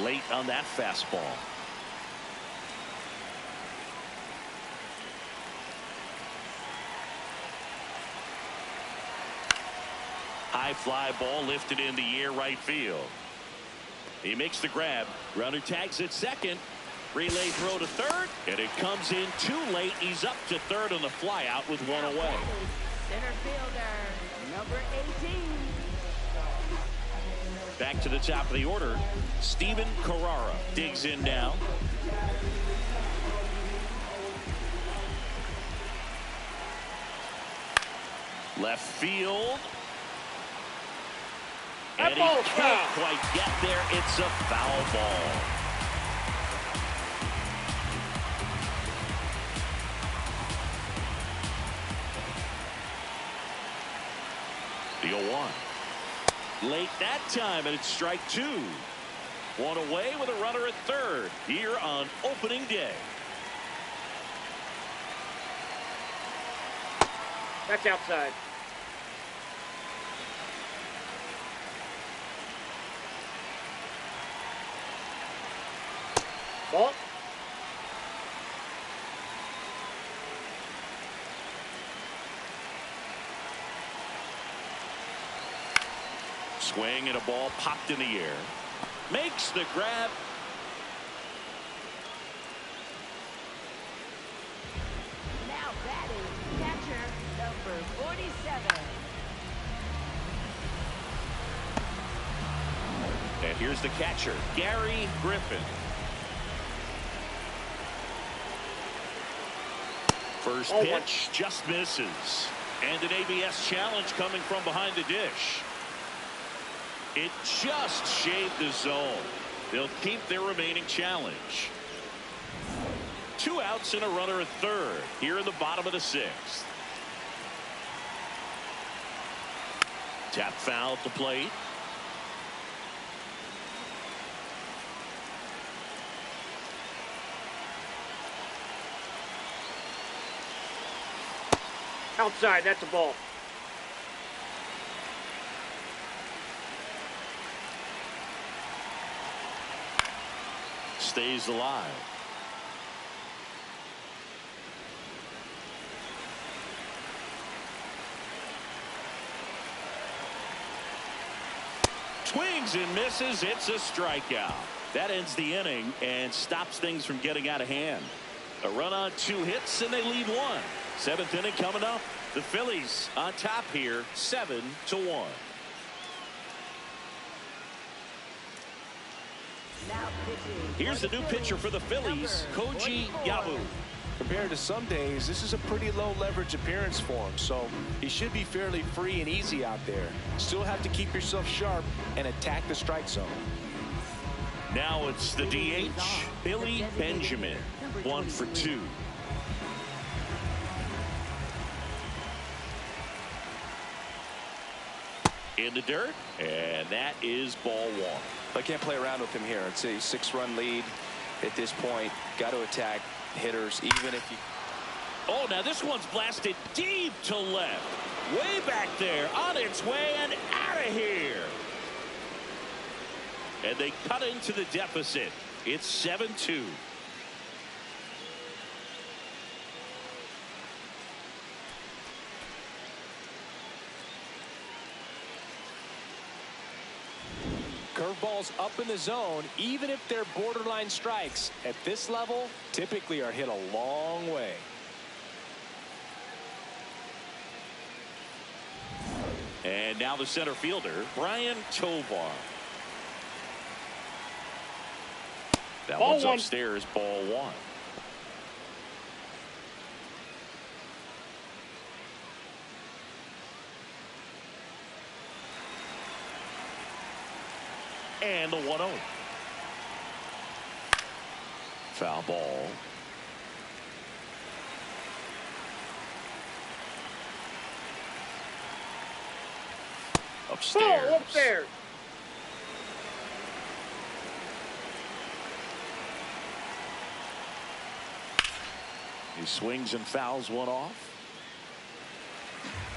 Late on that fastball. High fly ball lifted in the air right field. He makes the grab. Runner tags at second. Relay throw to third. And it comes in too late. He's up to third on the fly out with one away. Center fielder, number 18. Back to the top of the order. Steven Carrara digs in now. Left field. And he can't quite get there. It's a foul ball. The 0-1. Late that time, and it's strike 2. One away with a runner at third here on opening day. That's outside. Ball. Swing and a ball popped in the air. Makes the grab. Now batting, catcher, number 47. And here's the catcher, Gary Griffin. First pitch just misses. And an ABS challenge coming from behind the dish. It just shaved the zone. They'll keep their remaining challenge. 2 outs and a runner at third here in the bottom of the 6th. Tap foul at the plate. Outside, that's a ball. Stays alive. Swings and misses. It's a strikeout. That ends the inning and stops things from getting out of hand. A run on 2 hits and they lead 1. 7th inning coming up. The Phillies on top here, 7-1. Now pitching. Here's the new pitcher for the Phillies, Koji Yabu. Compared to some days, this is a pretty low leverage appearance for him, so he should be fairly free and easy out there. Still have to keep yourself sharp and attack the strike zone. Now it's the DH, Billy Benjamin, 1 for 2. In the dirt, and that is ball 1. I can't play around with him here. It's a 6-run lead at this point. Got to attack hitters, even if you... Oh, now this one's blasted deep to left. Way back there, on its way and out of here. And they cut into the deficit. It's 7-2. Curveballs up in the zone, even if they're borderline strikes, at this level, typically are hit a long way. And now the center fielder, Brian Tovar. That Ball one's 1. upstairs, ball 1. And the 1-0. Foul ball. Upstairs. Ball upstairs. He swings and fouls one off.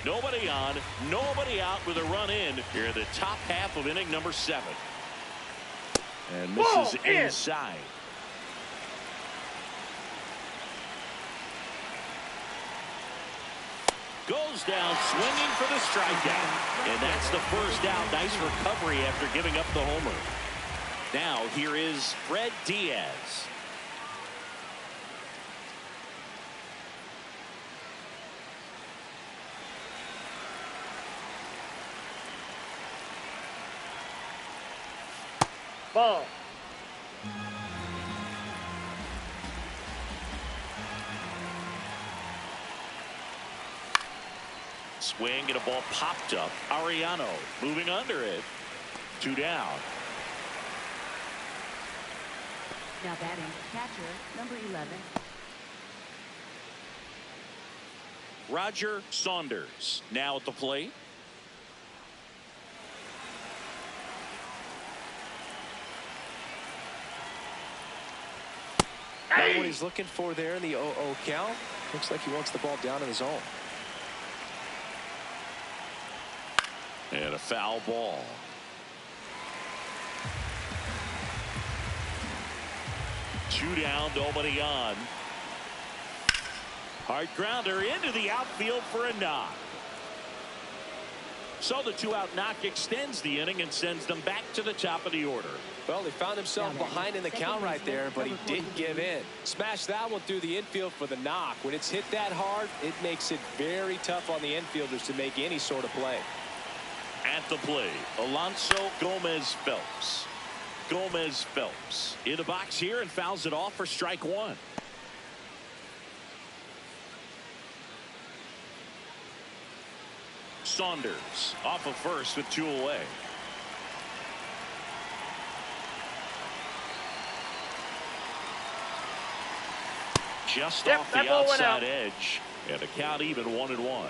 Nobody on, nobody out with a run in here in the top half of inning number 7. And misses inside. Goes down swinging for the strikeout. And that's the first out. Nice recovery after giving up the homer. Now here is Fred Diaz. Ball. Swing and a ball popped up. Ariano moving under it. 2 down. Now batting, catcher, number 11. Roger Saunders now at the plate. Not what he's looking for there in the 0-0 count. Looks like he wants the ball down in the zone. And a foul ball. Two down, nobody on. Hard grounder into the outfield for a knock. So the 2-out knock extends the inning and sends them back to the top of the order. Well, he found himself behind in the count right there, but he didn't give in. Smashed that one through the infield for the knock. When it's hit that hard, it makes it very tough on the infielders to make any sort of play. At the plate, Alonso Gomez Phelps. Gomez Phelps in the box here and fouls it off for strike 1. Saunders off of first with 2 away. Just off the outside edge, and the count even 1-1.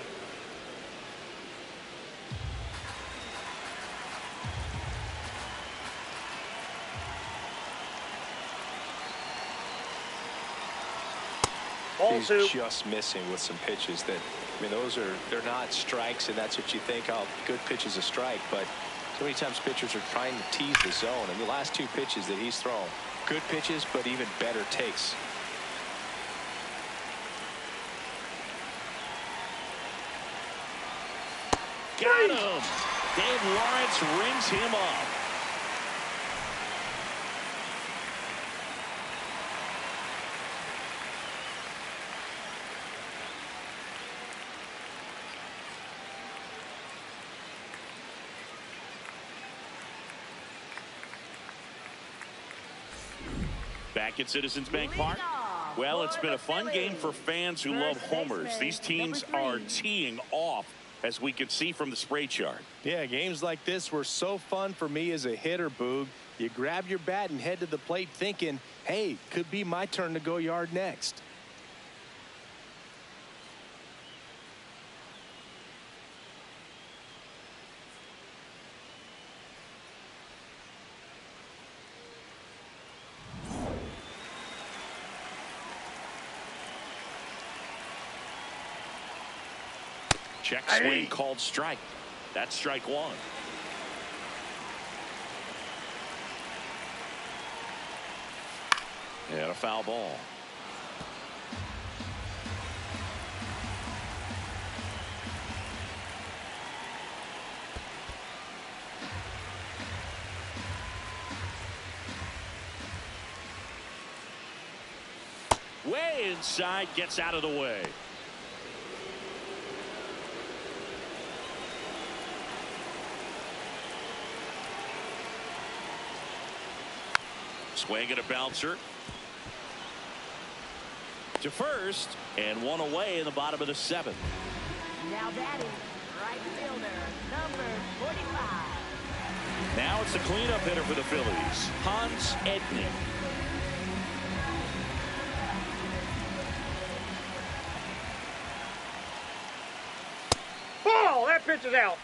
Ball He's two. just missing with some pitches that, I mean, they're not strikes, and that's what you think, oh, good pitch is a strike, but so many times pitchers are trying to tease the zone, and the last two pitches that he's thrown, good pitches, but even better takes. Got him. Dave Lawrence rings him up. Back at Citizens Bank Park. Well, it's been a fun game for fans who love homers. These teams are teeing off, as we can see from the spray chart. Yeah, games like this were so fun for me as a hitter, Boog. You grab your bat and head to the plate thinking, hey, could be my turn to go yard next. Check swing called strike. That's strike one. And a foul ball. Way inside, gets out of the way. Swing and a bouncer to first, and one away in the bottom of the seventh. Now batting, right fielder, number 45. Now it's the cleanup hitter for the Phillies, Hans Edney. Ball! That pitch is out.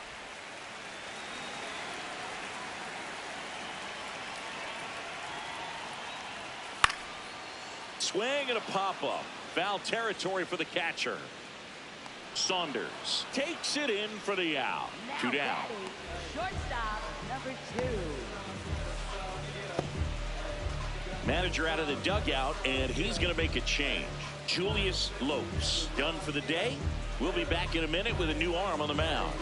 Swing and a pop-up. Foul territory for the catcher. Saunders takes it in for the out. Now 2 down. batting, shortstop, number 2. Manager out of the dugout, and he's going to make a change. Julius Lopes done for the day. We'll be back in a minute with a new arm on the mound.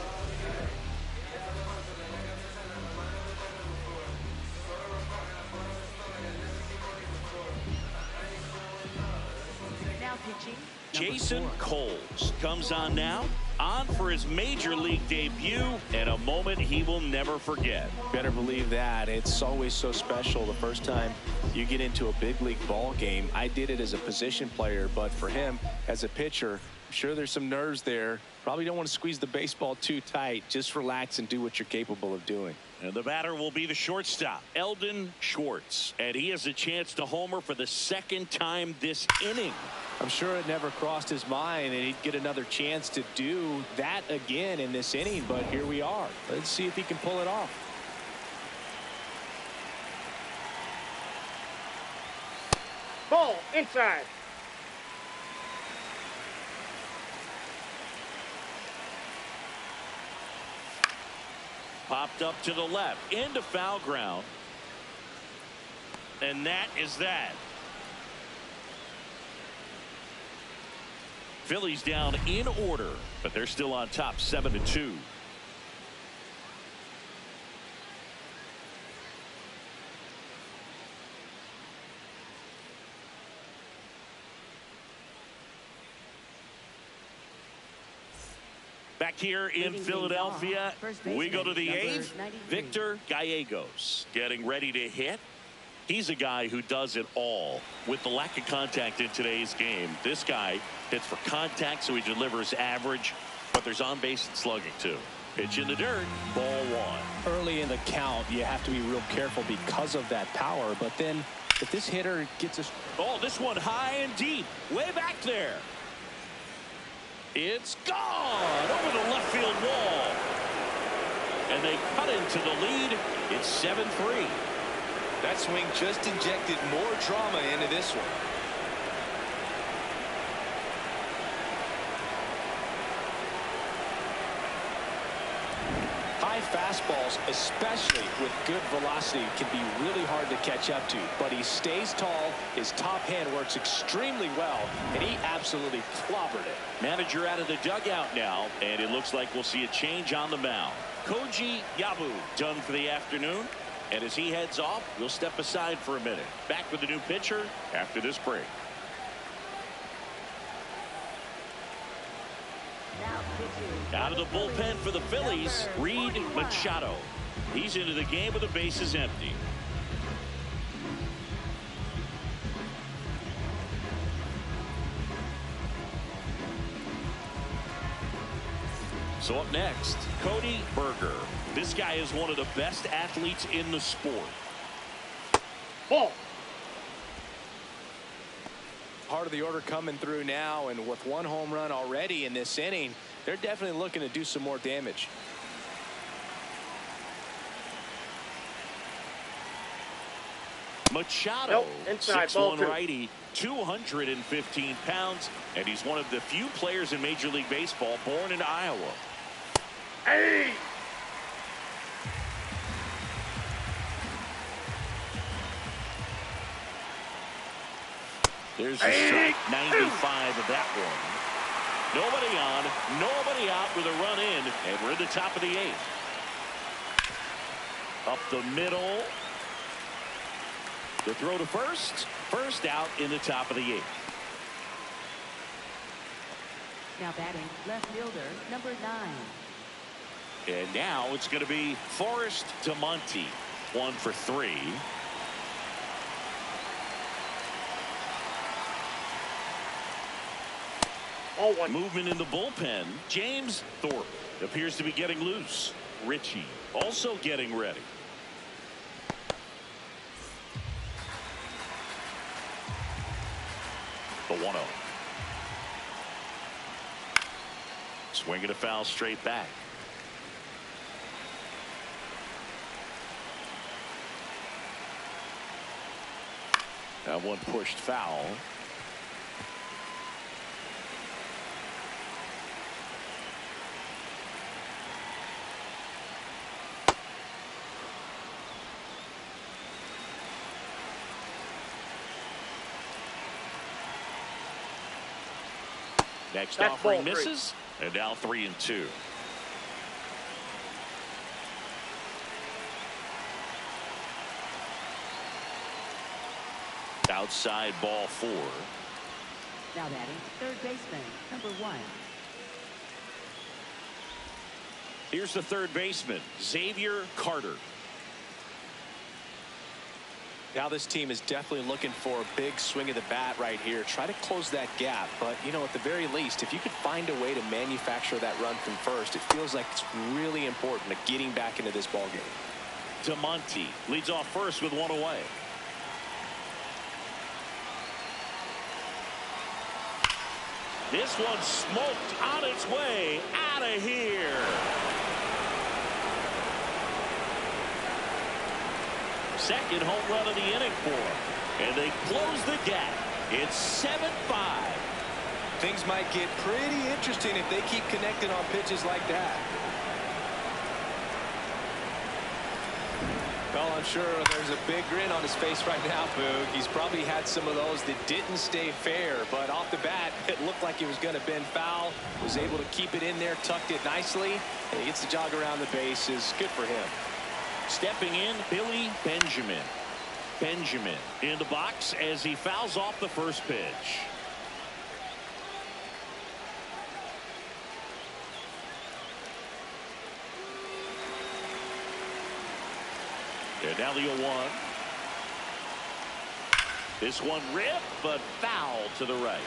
Now pitching, Jason Coles comes on now, on for his major league debut, and a moment he will never forget. Better believe that. It's always so special the first time you get into a big league ball game. I did it as a position player, but for him as a pitcher, I'm sure there's some nerves there. Probably don't want to squeeze the baseball too tight. Just relax and do what you're capable of doing. And the batter will be the shortstop, Eldon Schwartz. And he has a chance to homer for the second time this inning. I'm sure it never crossed his mind that he'd get another chance to do that again in this inning, but here we are. Let's see if he can pull it off. Ball inside. Popped up to the left, into foul ground. And that is that. Phillies down in order, but they're still on top 7-2. Back here in Philadelphia, we go to the 8th. Victor Gallegos getting ready to hit. He's a guy who does it all. With the lack of contact in today's game, this guy hits for contact, so he delivers average, but there's on base and slugging too. Pitch in the dirt, ball 1. Early in the count, you have to be real careful because of that power, but then if this hitter gets a... Oh, this one high and deep, way back there. It's gone over the left field wall. And they cut into the lead. It's 7-3. That swing just injected more drama into this one. High fastballs, especially with good velocity, can be really hard to catch up to. But he stays tall. His top hand works extremely well, and he absolutely clobbered it. Manager out of the dugout now, and it looks like we'll see a change on the mound. Koji Yabu done for the afternoon. And as he heads off, we'll step aside for a minute. Back with the new pitcher after this break. Out of the bullpen for the Phillies, Reed Machado. He's into the game with the bases empty. So up next, Cody Berger. This guy is one of the best athletes in the sport. Ball. Part of the order coming through now, and with one home run already in this inning, they're definitely looking to do some more damage. Machado, inside, 6'1" 2. righty, 215 pounds, and he's one of the few players in Major League Baseball born in Iowa. Hey! There's a strike, 95 of that one. Nobody on, nobody out with a run in, and we're in the top of the 8th. Up the middle. The throw to first. First out in the top of the 8th. Now batting, left fielder, number 9. And now it's going to be Forrest DeMonte. 1 for 3. All one. Movement in the bullpen. James Thorpe appears to be getting loose. Richie also getting ready. The 1-0. Swinging a foul straight back. That one pushed foul. Next That's offering ball 3. misses, and now 3-2. Outside ball 4. Now batting, third baseman, number 1. Here's the third baseman, Xavier Carter. Now this team is definitely looking for a big swing of the bat right here. Try to close that gap. But, you know, at the very least, if you could find a way to manufacture that run from first, it feels like it's really important to getting back into this ballgame. DeMonte leads off first with 1 away. This one smoked on its way out of here. Second home run of the inning for him. And they close the gap. It's 7-5. Things might get pretty interesting if they keep connecting on pitches like that. Well, I'm sure there's a big grin on his face right now, Boog. He's probably had some of those that didn't stay fair, but off the bat, it looked like it was going to bend foul. Was able to keep it in there, tucked it nicely, and he gets the jog around the bases. Good for him. Stepping in, Billy Benjamin. Benjamin in the box as he fouls off the first pitch. And now the 0-1. This one ripped, but foul to the right.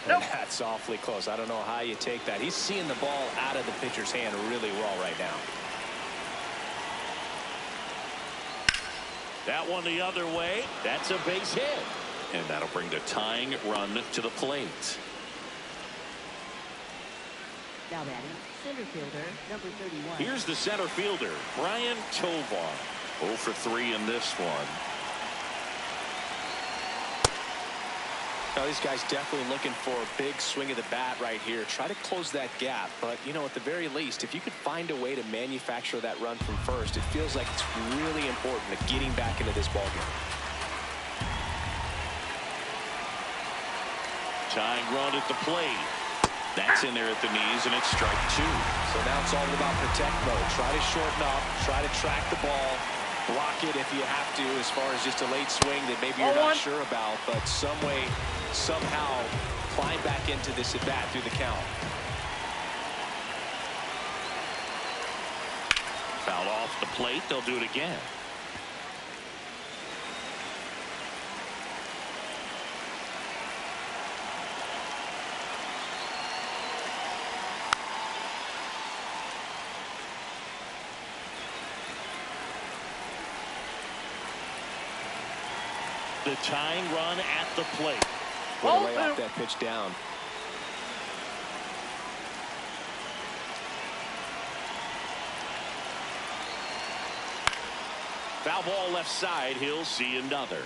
Nope. That's awfully close. I don't know how you take that. He's seeing the ball out of the pitcher's hand really well right now. That one the other way. That's a base hit. And that'll bring the tying run to the plate. Now batting, center fielder, number 31. Here's the center fielder, Brian Tovar. 0 for 3 in this one. Now, these guys definitely looking for a big swing of the bat right here. Try to close that gap. But, you know, at the very least, if you could find a way to manufacture that run from first, it feels like it's really important to getting back into this ballgame. Tying run at the plate. That's in there at the knees, and it's strike 2. So now it's all about protect mode. Try to shorten up. Try to track the ball. Block it if you have to, as far as just a late swing that maybe you're not sure about. But some way, somehow, climb back into this at bat through the count. Foul off the plate. They'll do it again. The tying run at the plate. Way to lay off that pitch down. Foul ball left side. He'll see another.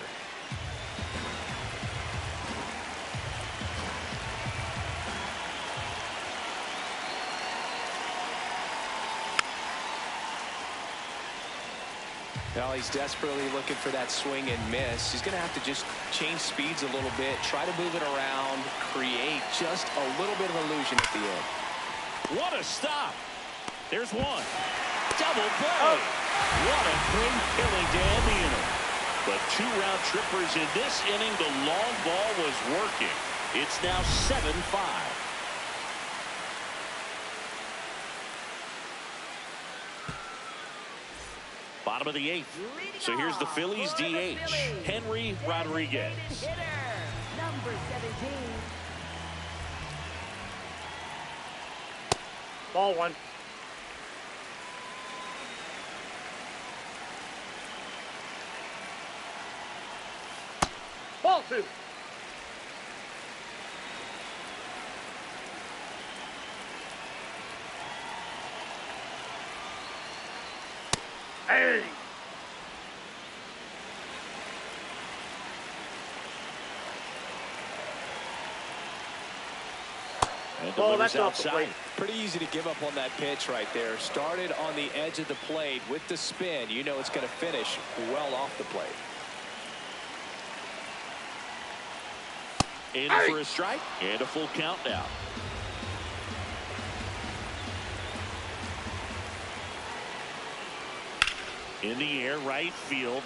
Well, he's desperately looking for that swing and miss. He's going to have to just change speeds a little bit, try to move it around, create just a little bit of illusion at the end. What a stop. There's one. Double play. What a great killing to end the inning. But 2 round trippers in this inning. The long ball was working. It's now 7-5. Bottom of the 8th. So here's the Phillies DH, Henry Rodriguez. Number 17. Ball 1. Ball 2. Hey! And Oh, delivers that's off the outside. plate. Pretty easy to give up on that pitch right there. Started on the edge of the plate with the spin. You know it's going to finish well off the plate. In for a strike and a full count now. In the air, right field,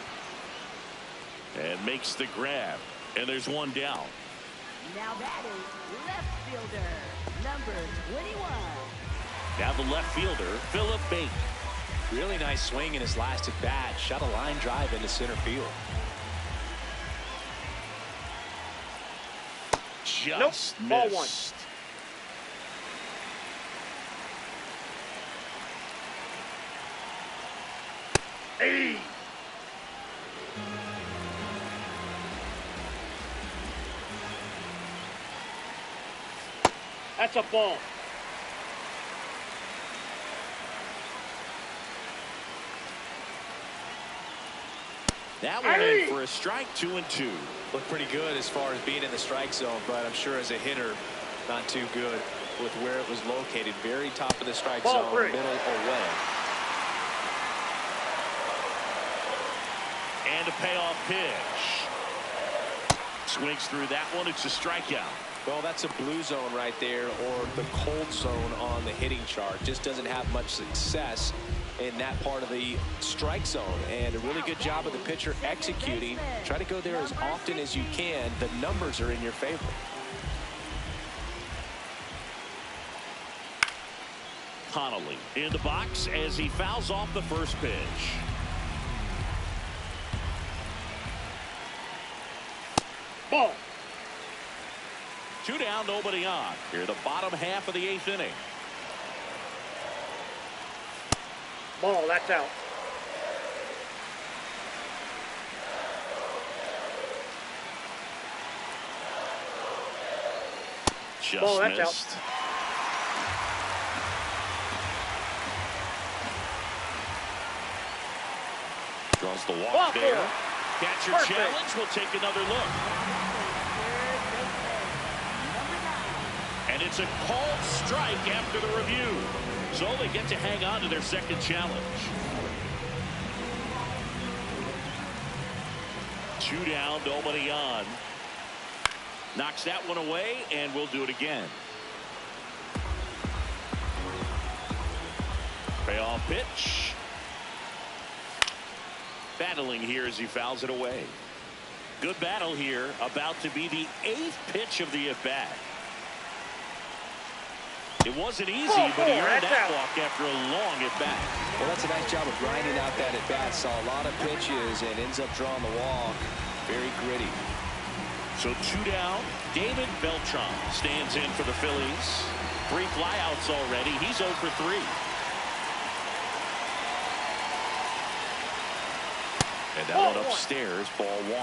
and makes the grab, and there's one down. Now that is left fielder, number 21. Now the left fielder, Philip Bate. Really nice swing in his last at bat. Shot a line drive into center field. Just Nope. Ball 1. missed. Hey! That's a ball. That one in for a strike, 2-2. Looked pretty good as far as being in the strike zone, but I'm sure as a hitter, not too good with where it was located. Very top of the strike Ball zone, 3. middle away. And a payoff pitch. Swings through that one. It's a strikeout. Well, that's a blue zone right there, or the cold zone on the hitting chart. Just doesn't have much success in that part of the strike zone, and a really good job of the pitcher executing. Try to go there as often as you can. The numbers are in your favor. Connolly in the box as he fouls off the first pitch. Ball. 2 down, nobody on. Here the bottom half of the 8th inning. Ball, that's out. Just Ball, that's missed. out. Draws the walk Ball there. 4. Catcher Perfect. challenge. We'll take another look. Third base And it's a called strike after the review. So they get to hang on to their second challenge. 2 down, nobody on. Knocks that one away, and we'll do it again. Payoff pitch. Battling here as he fouls it away. Good battle here. About to be the 8th pitch of the at-bat. It wasn't easy, but he earned that walk after a long at-bat. Well, that's a nice job of grinding out that at-bat. Saw a lot of pitches and ends up drawing the walk. Very gritty. So 2 down. David Beltran stands in for the Phillies. 3 flyouts already. He's 0 for 3. And that one upstairs, ball 1.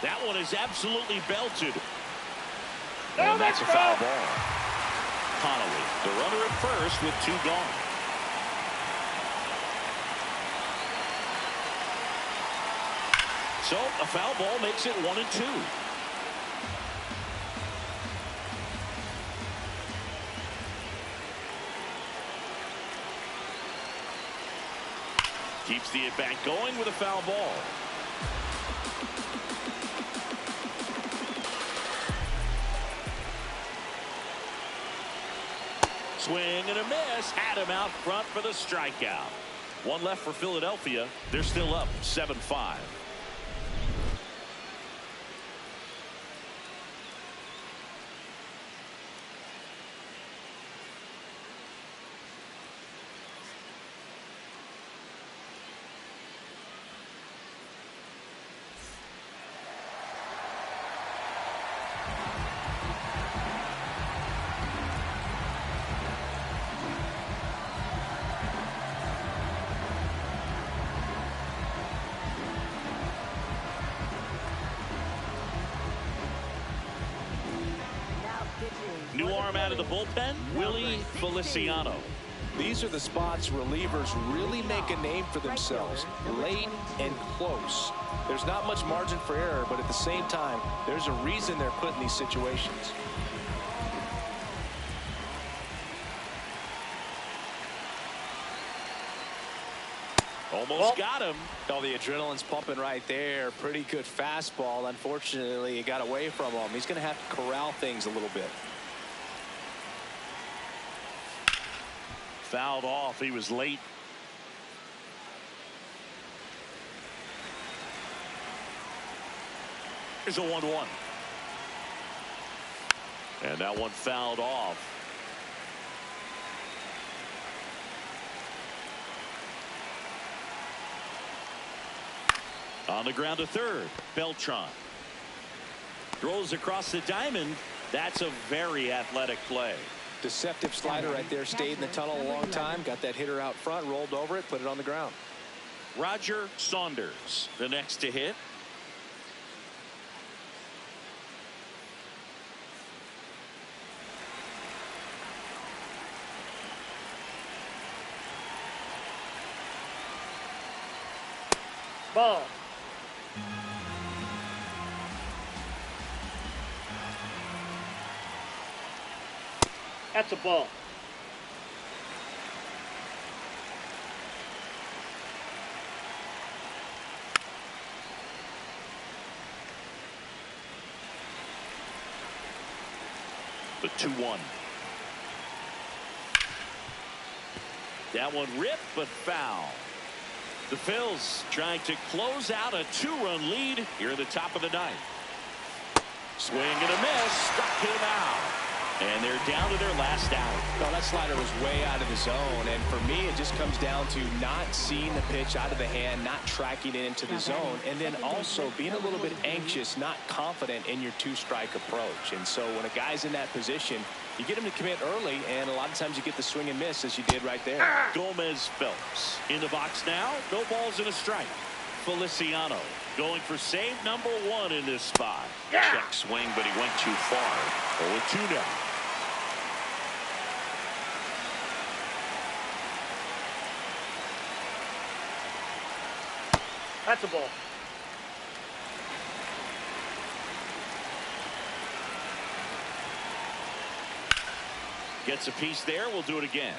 That one is absolutely belted. And that's a foul ball. Connolly, the runner at first with 2 gone. So a foul ball makes it 1-2. Keeps the at-bat going with a foul ball. Swing and a miss. Had him out front for the strikeout. 1 left for Philadelphia. They're still up 7-5. New arm out of the bullpen, Willie Feliciano. These are the spots relievers really make a name for themselves. Late and close. There's not much margin for error, but at the same time, there's a reason they're put in these situations. Almost got him. Oh, the adrenaline's pumping right there. Pretty good fastball. Unfortunately, it got away from him. He's going to have to corral things a little bit. Fouled off. He was late. Here's a 1-1. And that one fouled off. On the ground to third, Beltran. Throws across the diamond. That's a very athletic play. Deceptive slider right there. Stayed in the tunnel a long time. Got that hitter out front. Rolled over it. Put it on the ground. Roger Saunders, the next to hit. Ball. That's a ball. The 2-1. That one ripped, but foul. The Phils trying to close out a 2-run lead here in the top of the 9th. Swing and a miss. Struck him out. And they're down to their last out. No, that slider was way out of the zone. And for me, it just comes down to not seeing the pitch out of the hand, not tracking it into the zone, and then also being a little bit anxious, not confident in your 2-strike approach. And so when a guy's in that position, you get him to commit early, and a lot of times you get the swing and miss as you did right there. Gomez Phelps in the box now. No balls and a strike. Feliciano going for save number 1 in this spot. Check swing, but he went too far. 0-2 now. That's a ball. Gets a piece there. We'll do it again.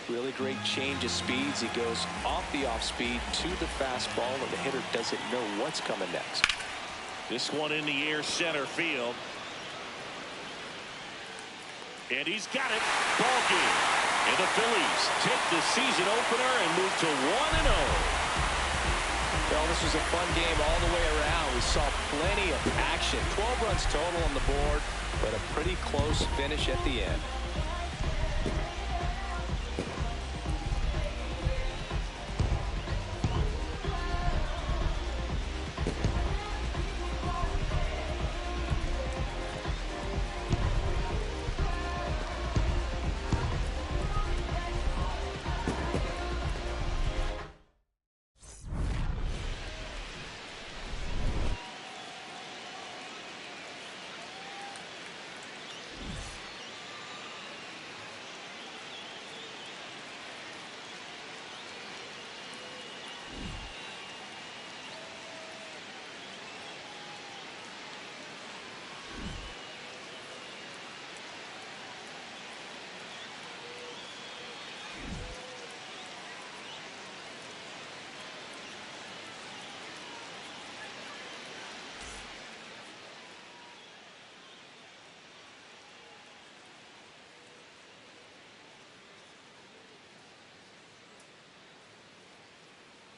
Really great change of speeds. He goes off the off speed to the fastball, and the hitter doesn't know what's coming next. This one in the air, center field. And he's got it. Ball game. And the Phillies take the season opener and move to 1-0. Well, this was a fun game all the way around. We saw plenty of action. 12 runs total on the board, but a pretty close finish at the end.